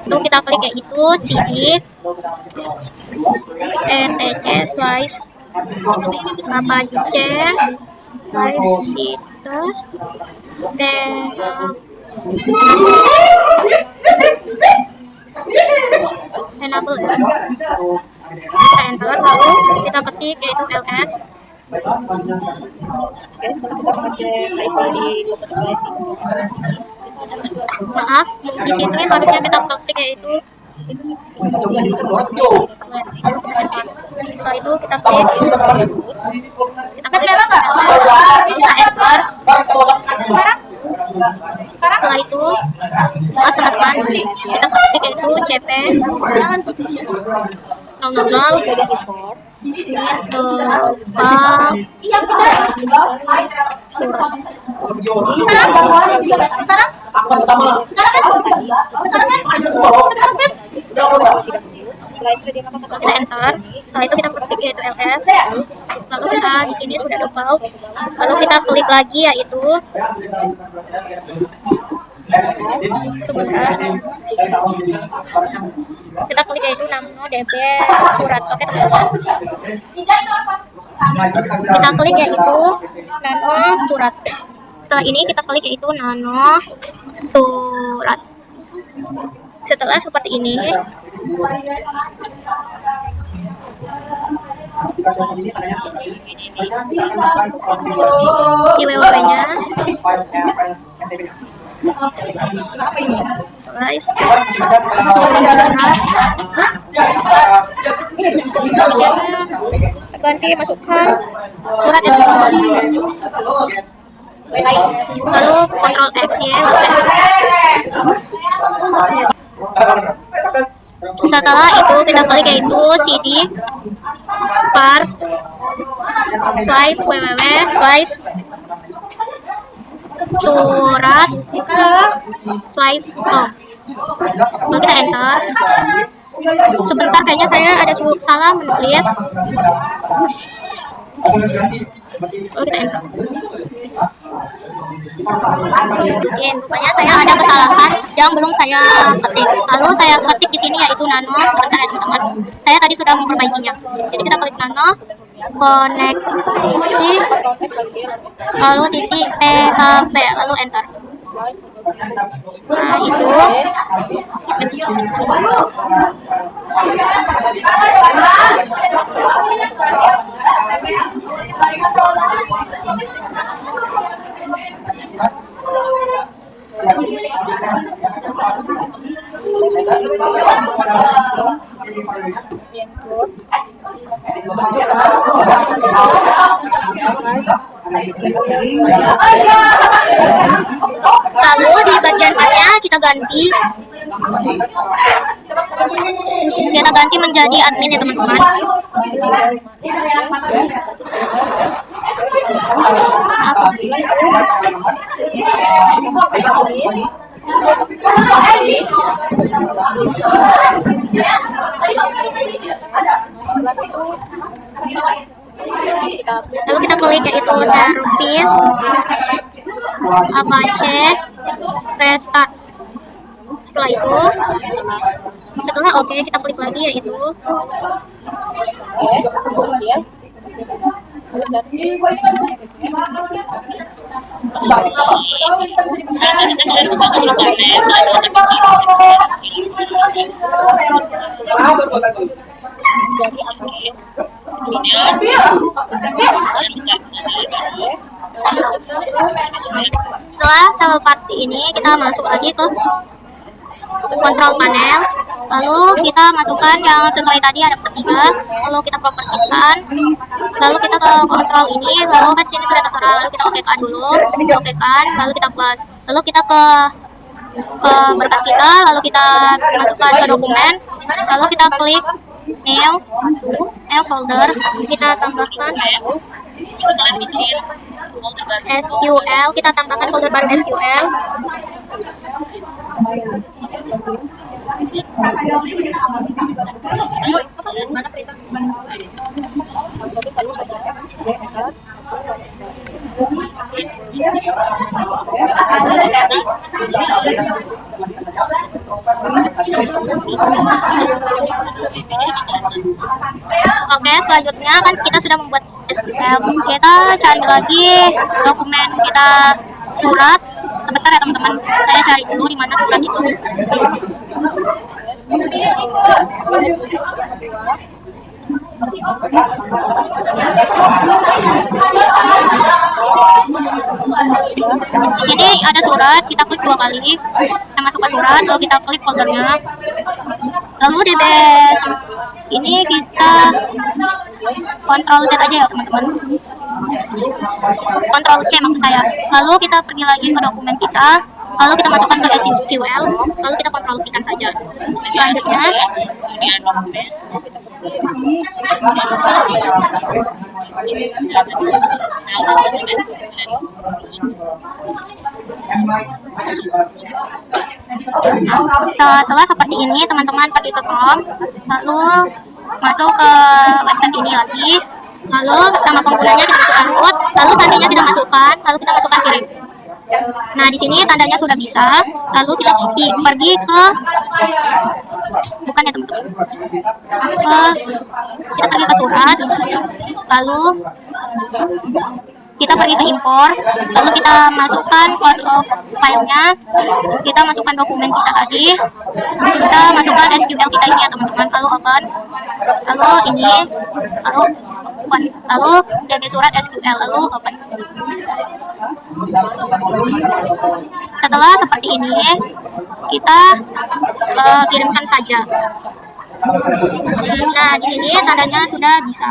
Lalu kita klik yaitu cd etc slice c slice situs enable. Kita enter, lalu kita ketik yaitu ls. Oke, setelah kita mengecek IP di komputer lain Maaf, di sini harusnya kita ketik yaitu. Setelah itu kita klik, kita enter. Setelah itu teman-teman kita ketik yaitu cp 000. Kita enter. Setelah itu kita ketik yaitu ls. Lalu kita di sini sudah default. Lalu kita klik lagi yaitu sebentar. Kita klik yaitu nano db surat. Oke teman-teman. Kita klik yaitu nano surat. Setelah ini kita klik yaitu nano surat. Setelah seperti ini di www-nya guys, ganti masukkan surat yang lalu Ctrl X ya. Setelah itu kita klik yaitu cd var slice www slice surat slice com. Lalu kita enter. Sebentar, kayaknya saya ada salah menulis. Lalu kita enter. Mungkin rupanya saya ada kesalahan yang belum saya ketik. Lalu saya ketik di sini yaitu nano. Sebentar ya teman-teman. Saya tadi sudah memperbaikinya. Jadi kita klik nano, koneksi, lalu titik PHP, lalu enter. Nah itu. Include Lalu di bagian A-nya kita ganti menjadi admin ya teman-teman. Lalu kita klik yaitu service, Apache, restart. Setelah oke, kita klik lagi yaitu setelah seperti ini kita masuk lagi ke kontrol panel, lalu kita masukkan yang sesuai tadi ada ketiga, lalu kita propertiskan, lalu kita ke kontrol ini, lalu kan sini sudah tertera, lalu kita okekan dulu, lalu kita plus, lalu kita ke berkas kita, lalu kita masukkan ke dokumen, lalu kita klik new folder, kita tambahkan SQL, kita tambahkan folder baru SQL. Oke, selanjutnya kan kita sudah membuat SQL. Kita cari lagi dokumen kita surat. Sebentar ya teman-teman, saya cari dulu di mana surat itu. Di sini ada surat, kita klik 2 kali, kita masuk ke surat, lalu kita klik foldernya, lalu di base ini kita Ctrl Z aja ya teman-teman, Ctrl C maksud saya, lalu kita pergi lagi ke dokumen kita, lalu kita masukkan ke SQL, lalu kita Ctrl V kan saja. Selanjutnya setelah seperti ini teman-teman pergi ke Chrome, lalu masuk ke website ini lagi, lalu nama penggunanya kita masukkan root, lalu sandinya kita masukkan, lalu kita masukkan kirim. Nah di sini tandanya sudah bisa, lalu kita pergi ke bukan ya teman-teman, kita pergi ke surat, lalu kita pergi ke import, lalu kita masukkan close of filenya, kita masukkan dokumen kita tadi, kita masukkan SQL kita ini ya teman-teman, lalu open, lalu ini, lalu open, lalu DB surat SQL, lalu open. Setelah seperti ini, kita kirimkan saja. Nah di sini tandanya sudah bisa.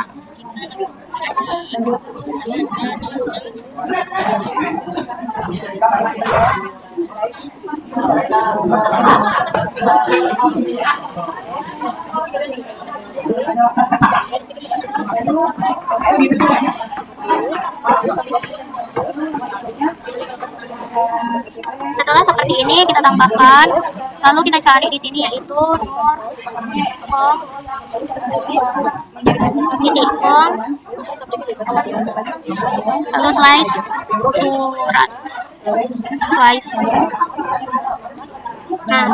Setelah seperti ini kita tambahkan, lalu kita cari di sini yaitu lalu slice surat. slice. Nah,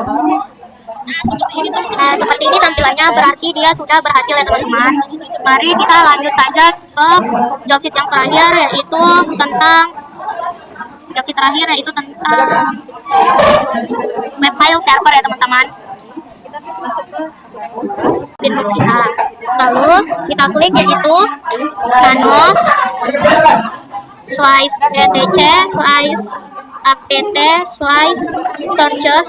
seperti ini tampilannya, berarti dia sudah berhasil ya teman-teman. Mari kita lanjut saja ke jobsit yang terakhir, yaitu tentang web file server ya teman-teman. Windows kita. Lalu kita klik yaitu nano slice etc slice apt slice sources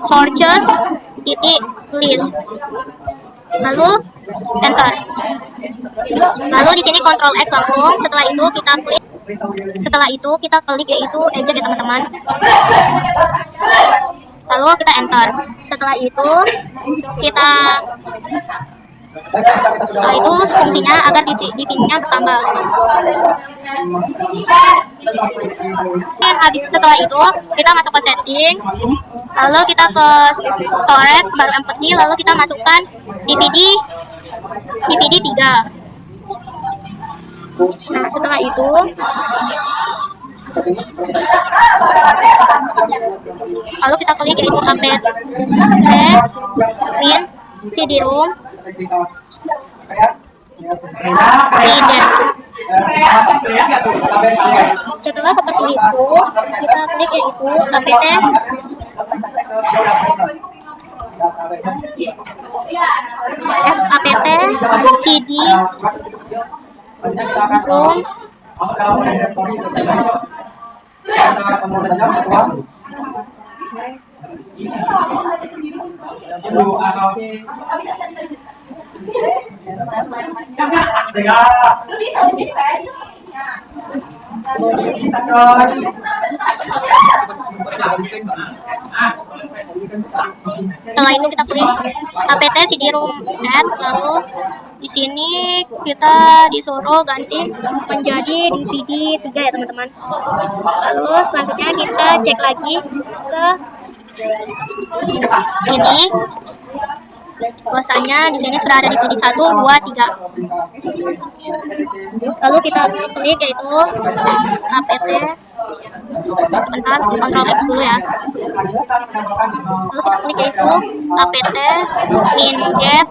sources titik list, lalu enter. Lalu di sini Ctrl X langsung. Setelah itu kita klik yaitu eject ya teman-teman. Lalu kita enter. Setelah itu fungsinya agar divisinya bertambah. Setelah itu kita masuk ke setting, lalu kita ke storage baru empty, lalu kita masukkan DVD 3. Nah, setelah itu lalu kita klik yaitu apt min cd-rom reader. Setelah seperti itu kita klik yaitu apt cd-rom Setelah itu kita klik apt cd-rom add, lalu di sini kita disuruh ganti menjadi DVD 3 ya teman-teman. Lalu selanjutnya kita cek lagi ke sini. Bahwasanya di sini sudah ada DVD 1, 2, 3. Lalu kita klik yaitu apt, sebentar, Ctrl X dulu ya. Lalu kita klik yaitu apt min-get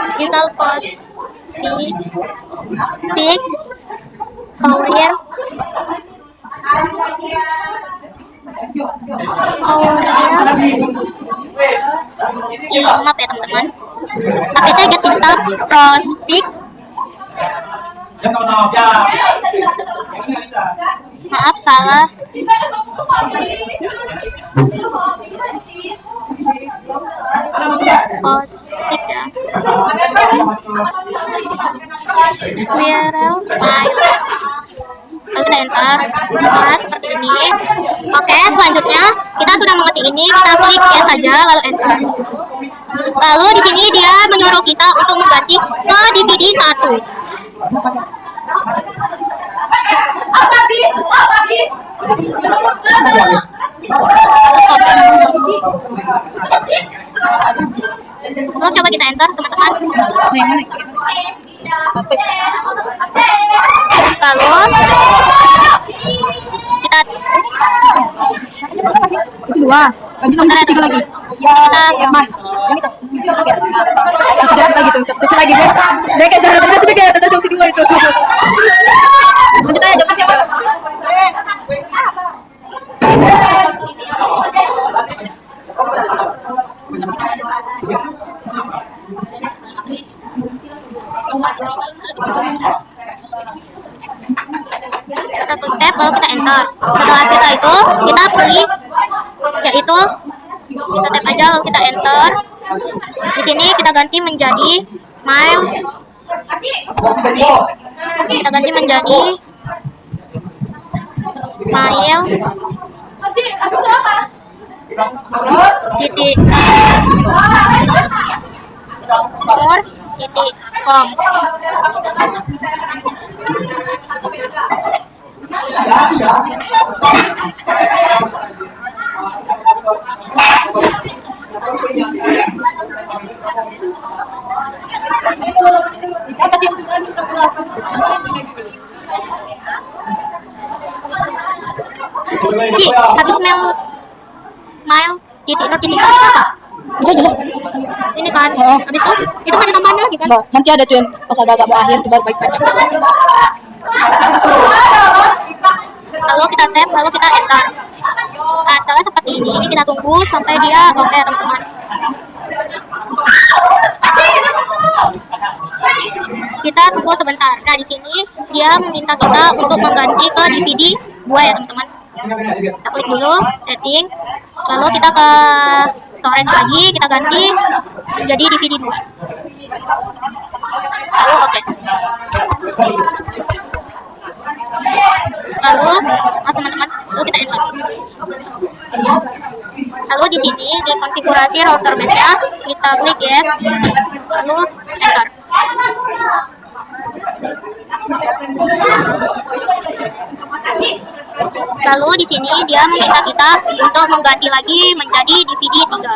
install fix courier maaf ya teman-teman, apt get install prospix. Maaf salah. Prospix ya. URL file. Lalu kita enter. Nah, seperti ini. Oke, selanjutnya kita sudah mengerti ini, kita klik ya saja lalu enter. Lalu di sini dia menyuruh kita untuk mengganti ke DVD 1. Lalu coba kita enter teman-teman. Lalu kita Itu 2. Lanjut nomor 3 lagi. Ya, yang mana? Yang itu. Satu lagi tuh, satu lagi guys. Dia kayak jalan tengah sudah kayak jam 2 itu. Lanjut aja jam siapa? kita klik tab lalu kita enter. Setelah kita itu kita pilih yaitu kita tap aja lalu kita enter. Di sini kita ganti menjadi mail. Kita ganti menjadi mail titik.com. Bisa kasih yang tinggal minta pulang. Habis mail titik apa? Udah jelas. Ini kan. Oh. Habis itu kan ada tambahan lagi kan? Enggak, nanti ada tuh yang pas agak mau akhir coba baik pajak. Lalu kita tap, lalu kita enter. Nah, setelah seperti ini kita tunggu sampai dia oke teman-teman. Kita tunggu sebentar. Nah, di sini dia meminta kita untuk mengganti ke DVD 2 ya teman-teman. Kita klik dulu setting, lalu kita ke storage lagi, kita ganti menjadi DVD 2. Lalu oke. Lalu teman-teman, lalu kita enter. Lalu di sini di konfigurasi router base-nya kita klik yes, lalu enter. Lalu di sini dia meminta kita untuk mengganti lagi menjadi DVD 3.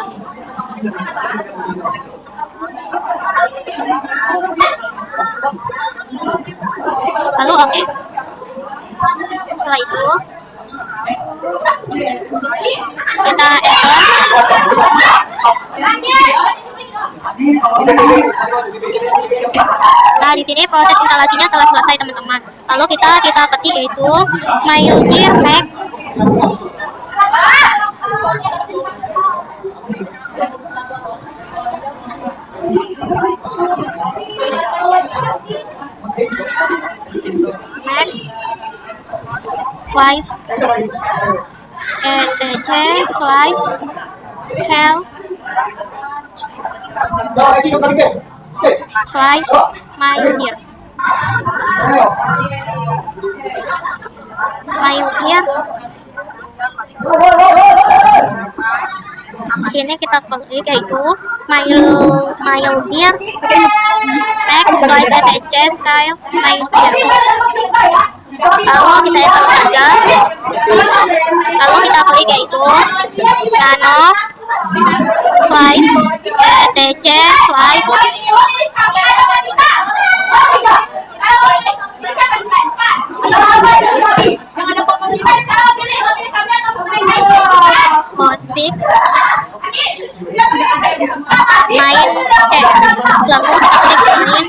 Lalu oke. Setelah itu kita enter. Nah, di sini proses instalasinya telah selesai teman-teman. Lalu kita ketik yaitu MyLear Pack. Slice etc slice scale slice MyLear sini kita klik yaitu MyLear Pack slice etc scale MyLear. Lalu kita enter saja. Lalu kita klik yaitu nano slice etc slice. Hostfix main cek. Lalu kita klik main.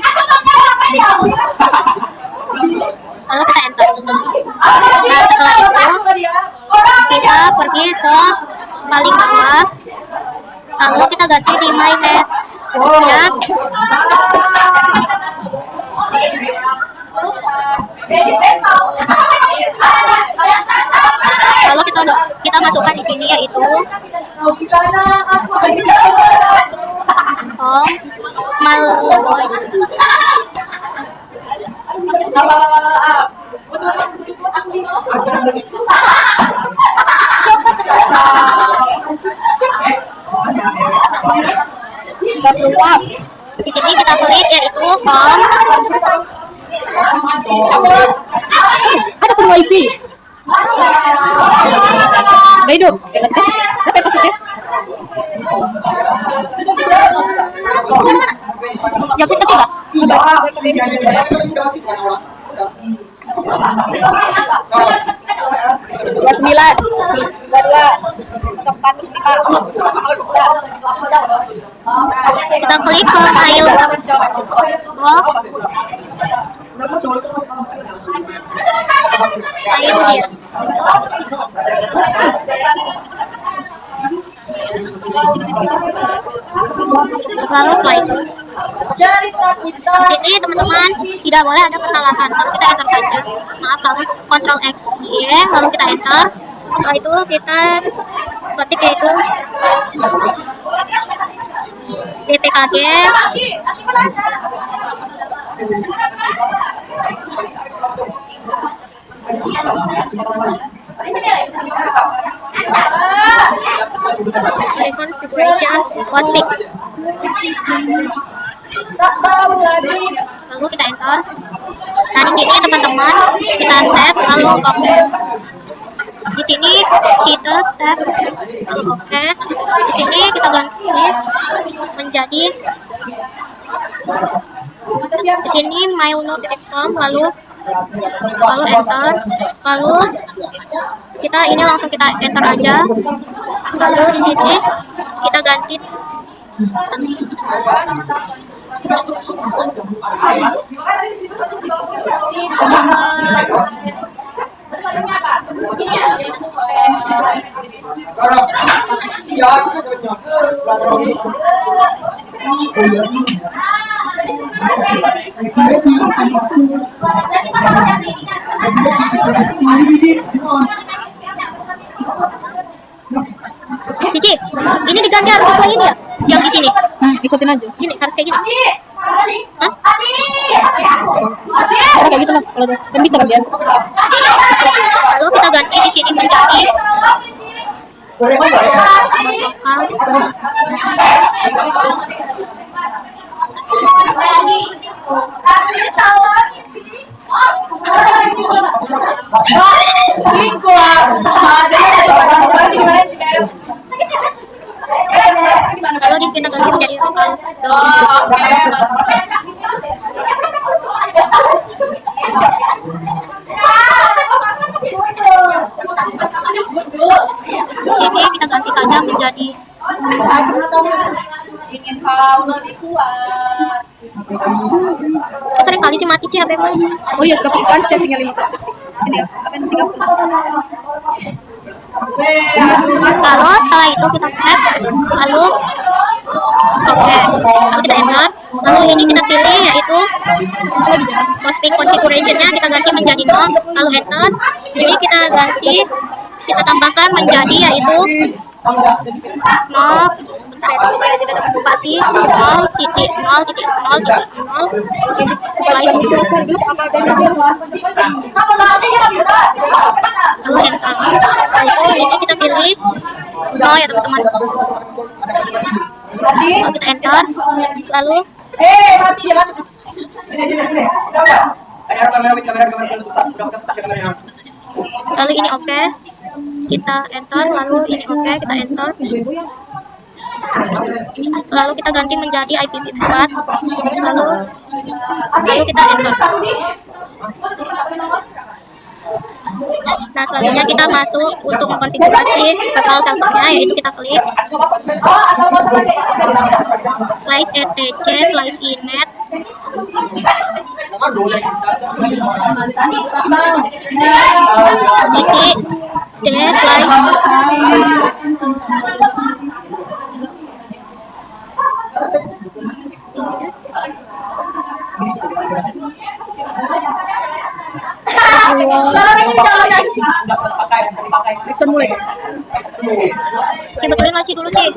Lalu kita enter. Nah, setelah itu kita pergi ke paling bawah, lalu kita ganti di my net ya. Lalu kita masukkan di sini yaitu Malboy. Di sini kita klik yaitu home. Ada pun wifi. Hidup. Berapa passwordnya? Yang ketiga. 29 22 04 Kita klik ke file box. MyLear. Lalu slide. Ini teman-teman tidak boleh ada kesalahan. Lalu kita enter saja. Maaf, lalu Ctrl X Y, lalu kita enter. Setelah itu kita ketik yaitu DPKG. Configuration was fixed. Tak tahu lagi. Lalu kita enter. Nah, di sini teman-teman kita tap lalu oke. Di sini kita tap lalu oke. Di sini kita ganti menjadi di sini myuno.com lalu enter, lalu kita ini langsung kita enter aja. Lalu di sini kita ganti Cici, ini diganti harus apa ini ya? Yang di sini. Ikutin aja. Gini, harus kayak gini. Hah? Cara kayak gitu lah. Kalau kan bisa kan dia. Lalu kita ganti di sini menjadi lalu di kita ganti menjadi sini kita ganti saja menjadi ingin kau lebih kuat. sering kali sih mati HP. Oh iya, tapi kan saya tinggal 15 detik. Sini ya, akan 30. Lalu setelah itu kita tap lalu oke, lalu kita enter, lalu ini kita pilih yaitu posting configuration-nya kita ganti menjadi 0, lalu enter. Ini kita ganti, kita tambahkan menjadi yaitu 0, sebentar ya, spasi 0.0.0.0 Supaya kamu bisa hidup apa adanya. lalu enter. Lalu ini kita pilih 0 ya teman-teman, lalu kita enter, lalu Mati jangan. lalu ini oke, kita enter, lalu ini oke, kita enter, lalu kita ganti menjadi IPv4, lalu kita enter. Nah, selanjutnya kita masuk untuk mengkonfigurasi total servernya, yaitu kita klik slice etc slice inet. Ini slice Action mulai kan? sebetulnya masih dulu sih.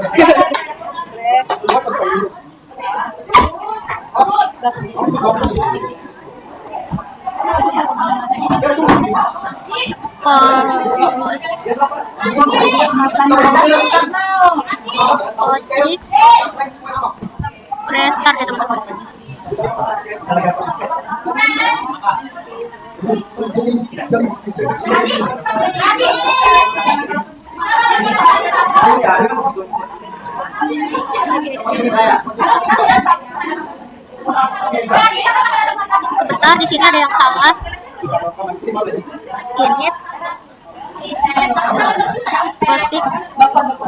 Press start ya teman-teman. Sebentar, di sini ada yang salah. Init posting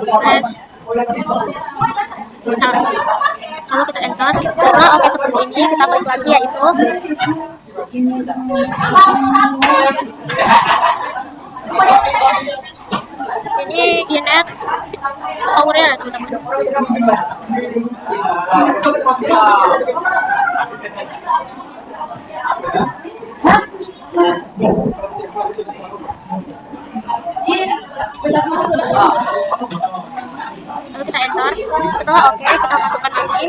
press. Nah, lalu kita enter. Nah, oke, seperti ini kita klik lagi yaitu ini inet powernya ya teman-teman. Lalu kita enter, setelah oke kita masukkan lagi,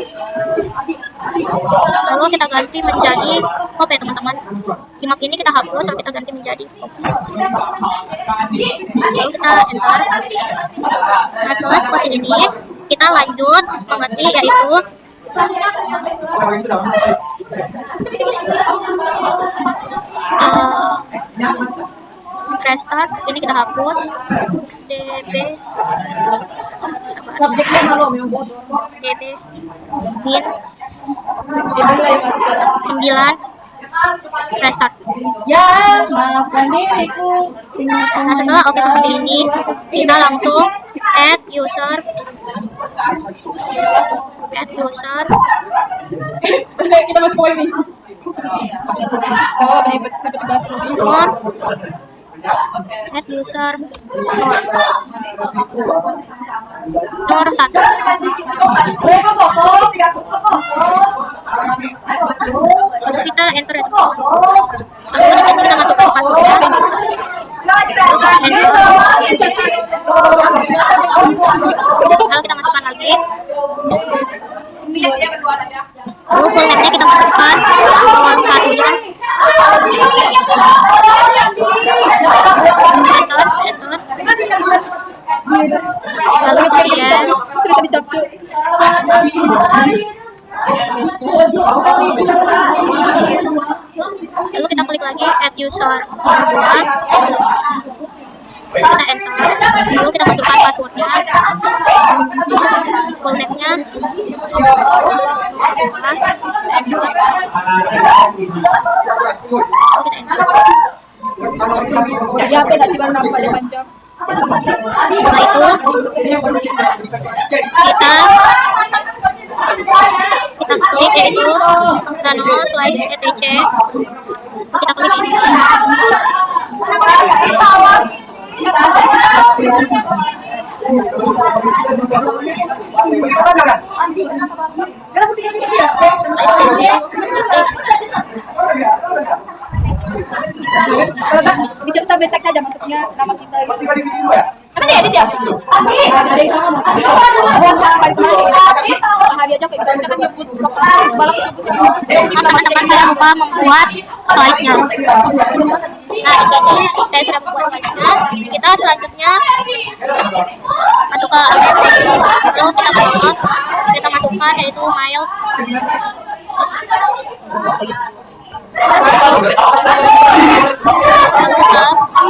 lalu kita ganti menjadi pop ya teman-teman. Image ini kita hapus, lalu kita ganti menjadi pop. Lalu kita enter. Nah, setelah seperti ini kita lanjut mengetik yaitu Selanjutnya akses yang Restart, ini kita hapus. DB Subjeknya belum yang bodoh. DB bin Ini lah yang masih ada. 9 restart. Ya, maafkan diriku. Nah, setelah oke seperti ini, kita langsung add user. Kita masuk poin ini. Oh, dapat tugas lebih. Add user nomor 1. Mereka kosong, tiga kosong. Kita enter itu. Lalu kita masuk ke passwordnya. Lalu kita masukkan lagi. Lalu full name-nya kita masukkan nomor 1-nya. Lalu kita yes. Sudah dicapcuk. Lalu kita klik lagi add user nomor 2. Kita enter. Lalu kita masukkan passwordnya, full name-nya, lalu kita enter. Ya, apa sih baru nampak dia panjang. Setelah itu kita klik yaitu nano slice etc. Kita klik ini. Dicerita teks saja maksudnya nama kita gitu. Emang dia edit ya? Hari aja kayak kita misalkan nyebut balap nyebut. Teman-teman saya lupa membuat slice-nya. Nah, di sini saya sudah membuat slice-nya. Kita selanjutnya masuk ke aplikasi. Lalu kita masukkan yaitu mail.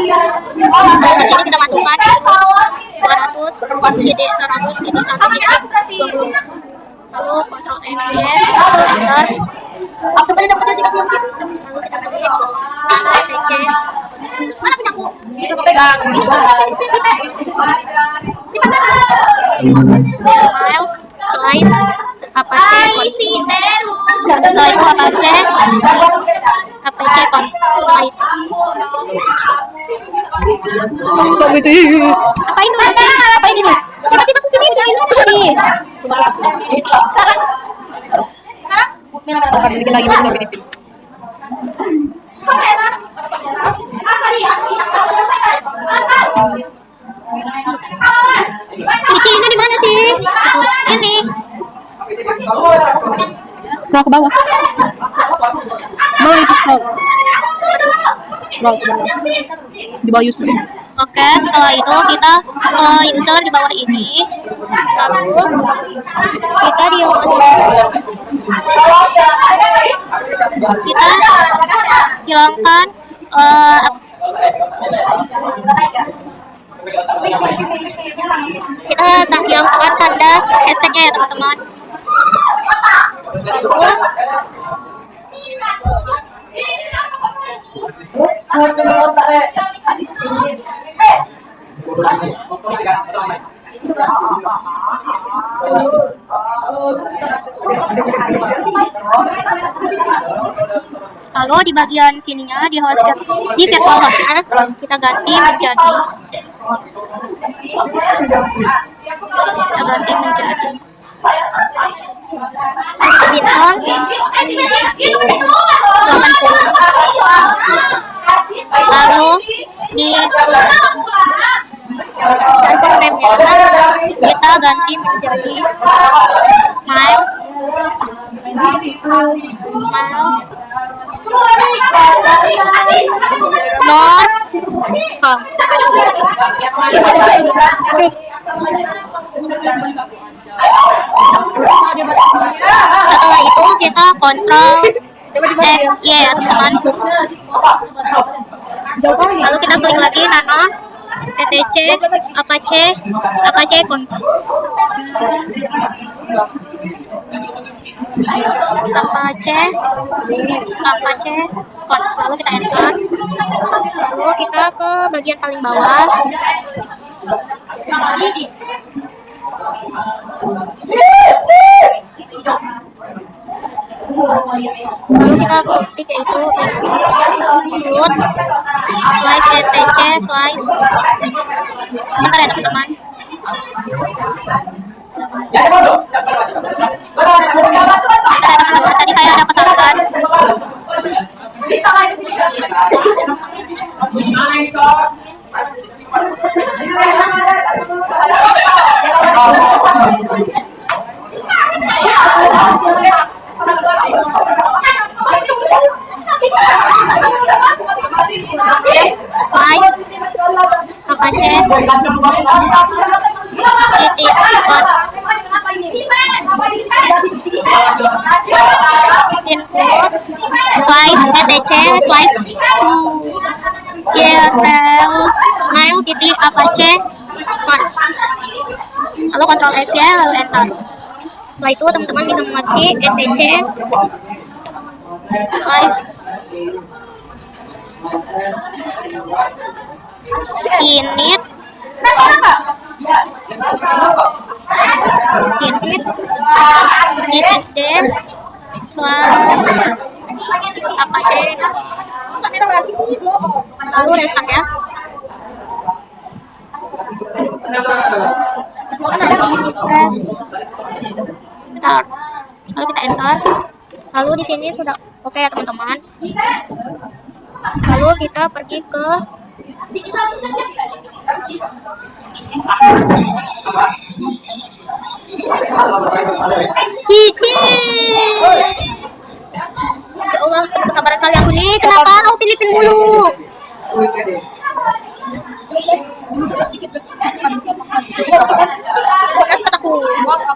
Di sini kita masukkan 200 jadi 100 jadi 1 lalu Ctrl F enter. Langsung aja dapat aja Lalu kita klik mana TC. Mana punyaku? Itu kepegang. File slice apache setelah itu apache console. Tunggu itu. Apa ini nih? Tiba-tiba aku pilih ini. Sabar bikin lagi baru pilih. Kunci-nya di mana sih? Ini. Scroll ke bawah. Bawah itu scroll. Scroll ke bawah. Di bawah user. Oke, setelah itu kita user di bawah ini. Lalu kita hilangkan kita hilangkan tanda hashtagnya ya teman-teman. Lalu di bagian sininya di virtual hostnya kita ganti menjadi bintang 80. Lalu di server name-nya kita ganti menjadi mail .com. Setelah itu kita kontrol Coba di mana ya? FY ya teman-teman. Jauh kali. Lalu kita klik lagi nano ETC Apache config. Apache config. Lalu kita enter. Lalu kita ke bagian paling bawah. Lalu kita ketik yaitu root slice etc slice. Sebentar ya teman-teman. Tadi saya ada kesalahan. Slice Apache titik on input slice etc slice url mail titik Apache on. Lalu kontrol S ya, lalu enter. Setelah itu teman-teman bisa mengetik etc slice init dev Apache Kamera lagi sih, blow off. lalu restart ya. Restart. Lalu kita enter. Lalu di sini sudah oke ya teman-teman. Lalu kita pergi ke Cici. Ya Allah, kesabaran kali aku nih. Kenapa kau pilih-pilih mulu? Bekas kataku.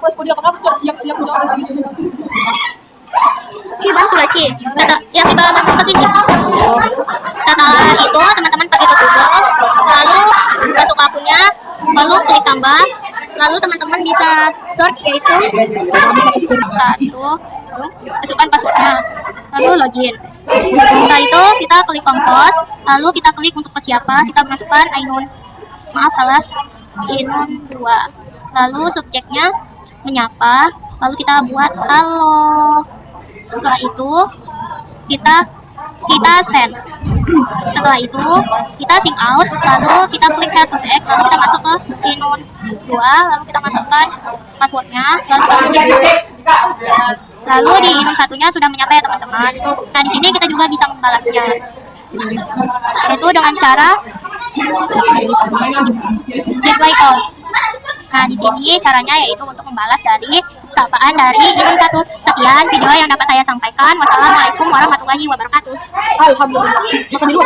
Aku sekolah apa kamu tuh siang-siang jauh sini. Oke, baru Ci. Ya kita masuk ke sini. Setelah itu teman-teman pergi ke Google, lalu masuk akunnya, lalu klik tambah, lalu teman-teman bisa search yaitu masukkan passwordnya, lalu login. Setelah itu kita klik kompos, lalu kita klik untuk ke siapa, kita masukkan Ainun. Maaf salah, Ainun 2. Lalu subjeknya menyapa, lalu kita buat halo. Setelah itu kita send. Setelah itu kita sign out, lalu kita klik add to back, lalu kita masuk ke Ainun 2, lalu kita masukkan passwordnya, lalu di Ainun satunya sudah menyapa ya teman-teman. Nah di sini kita juga bisa membalasnya, yaitu dengan cara reply all. Nah di sini caranya yaitu untuk membalas dari sapaan dari Ainun 1. Sekian video yang dapat saya sampaikan. Wassalamualaikum warahmatullahi wabarakatuh. Alhamdulillah. Makan dulu.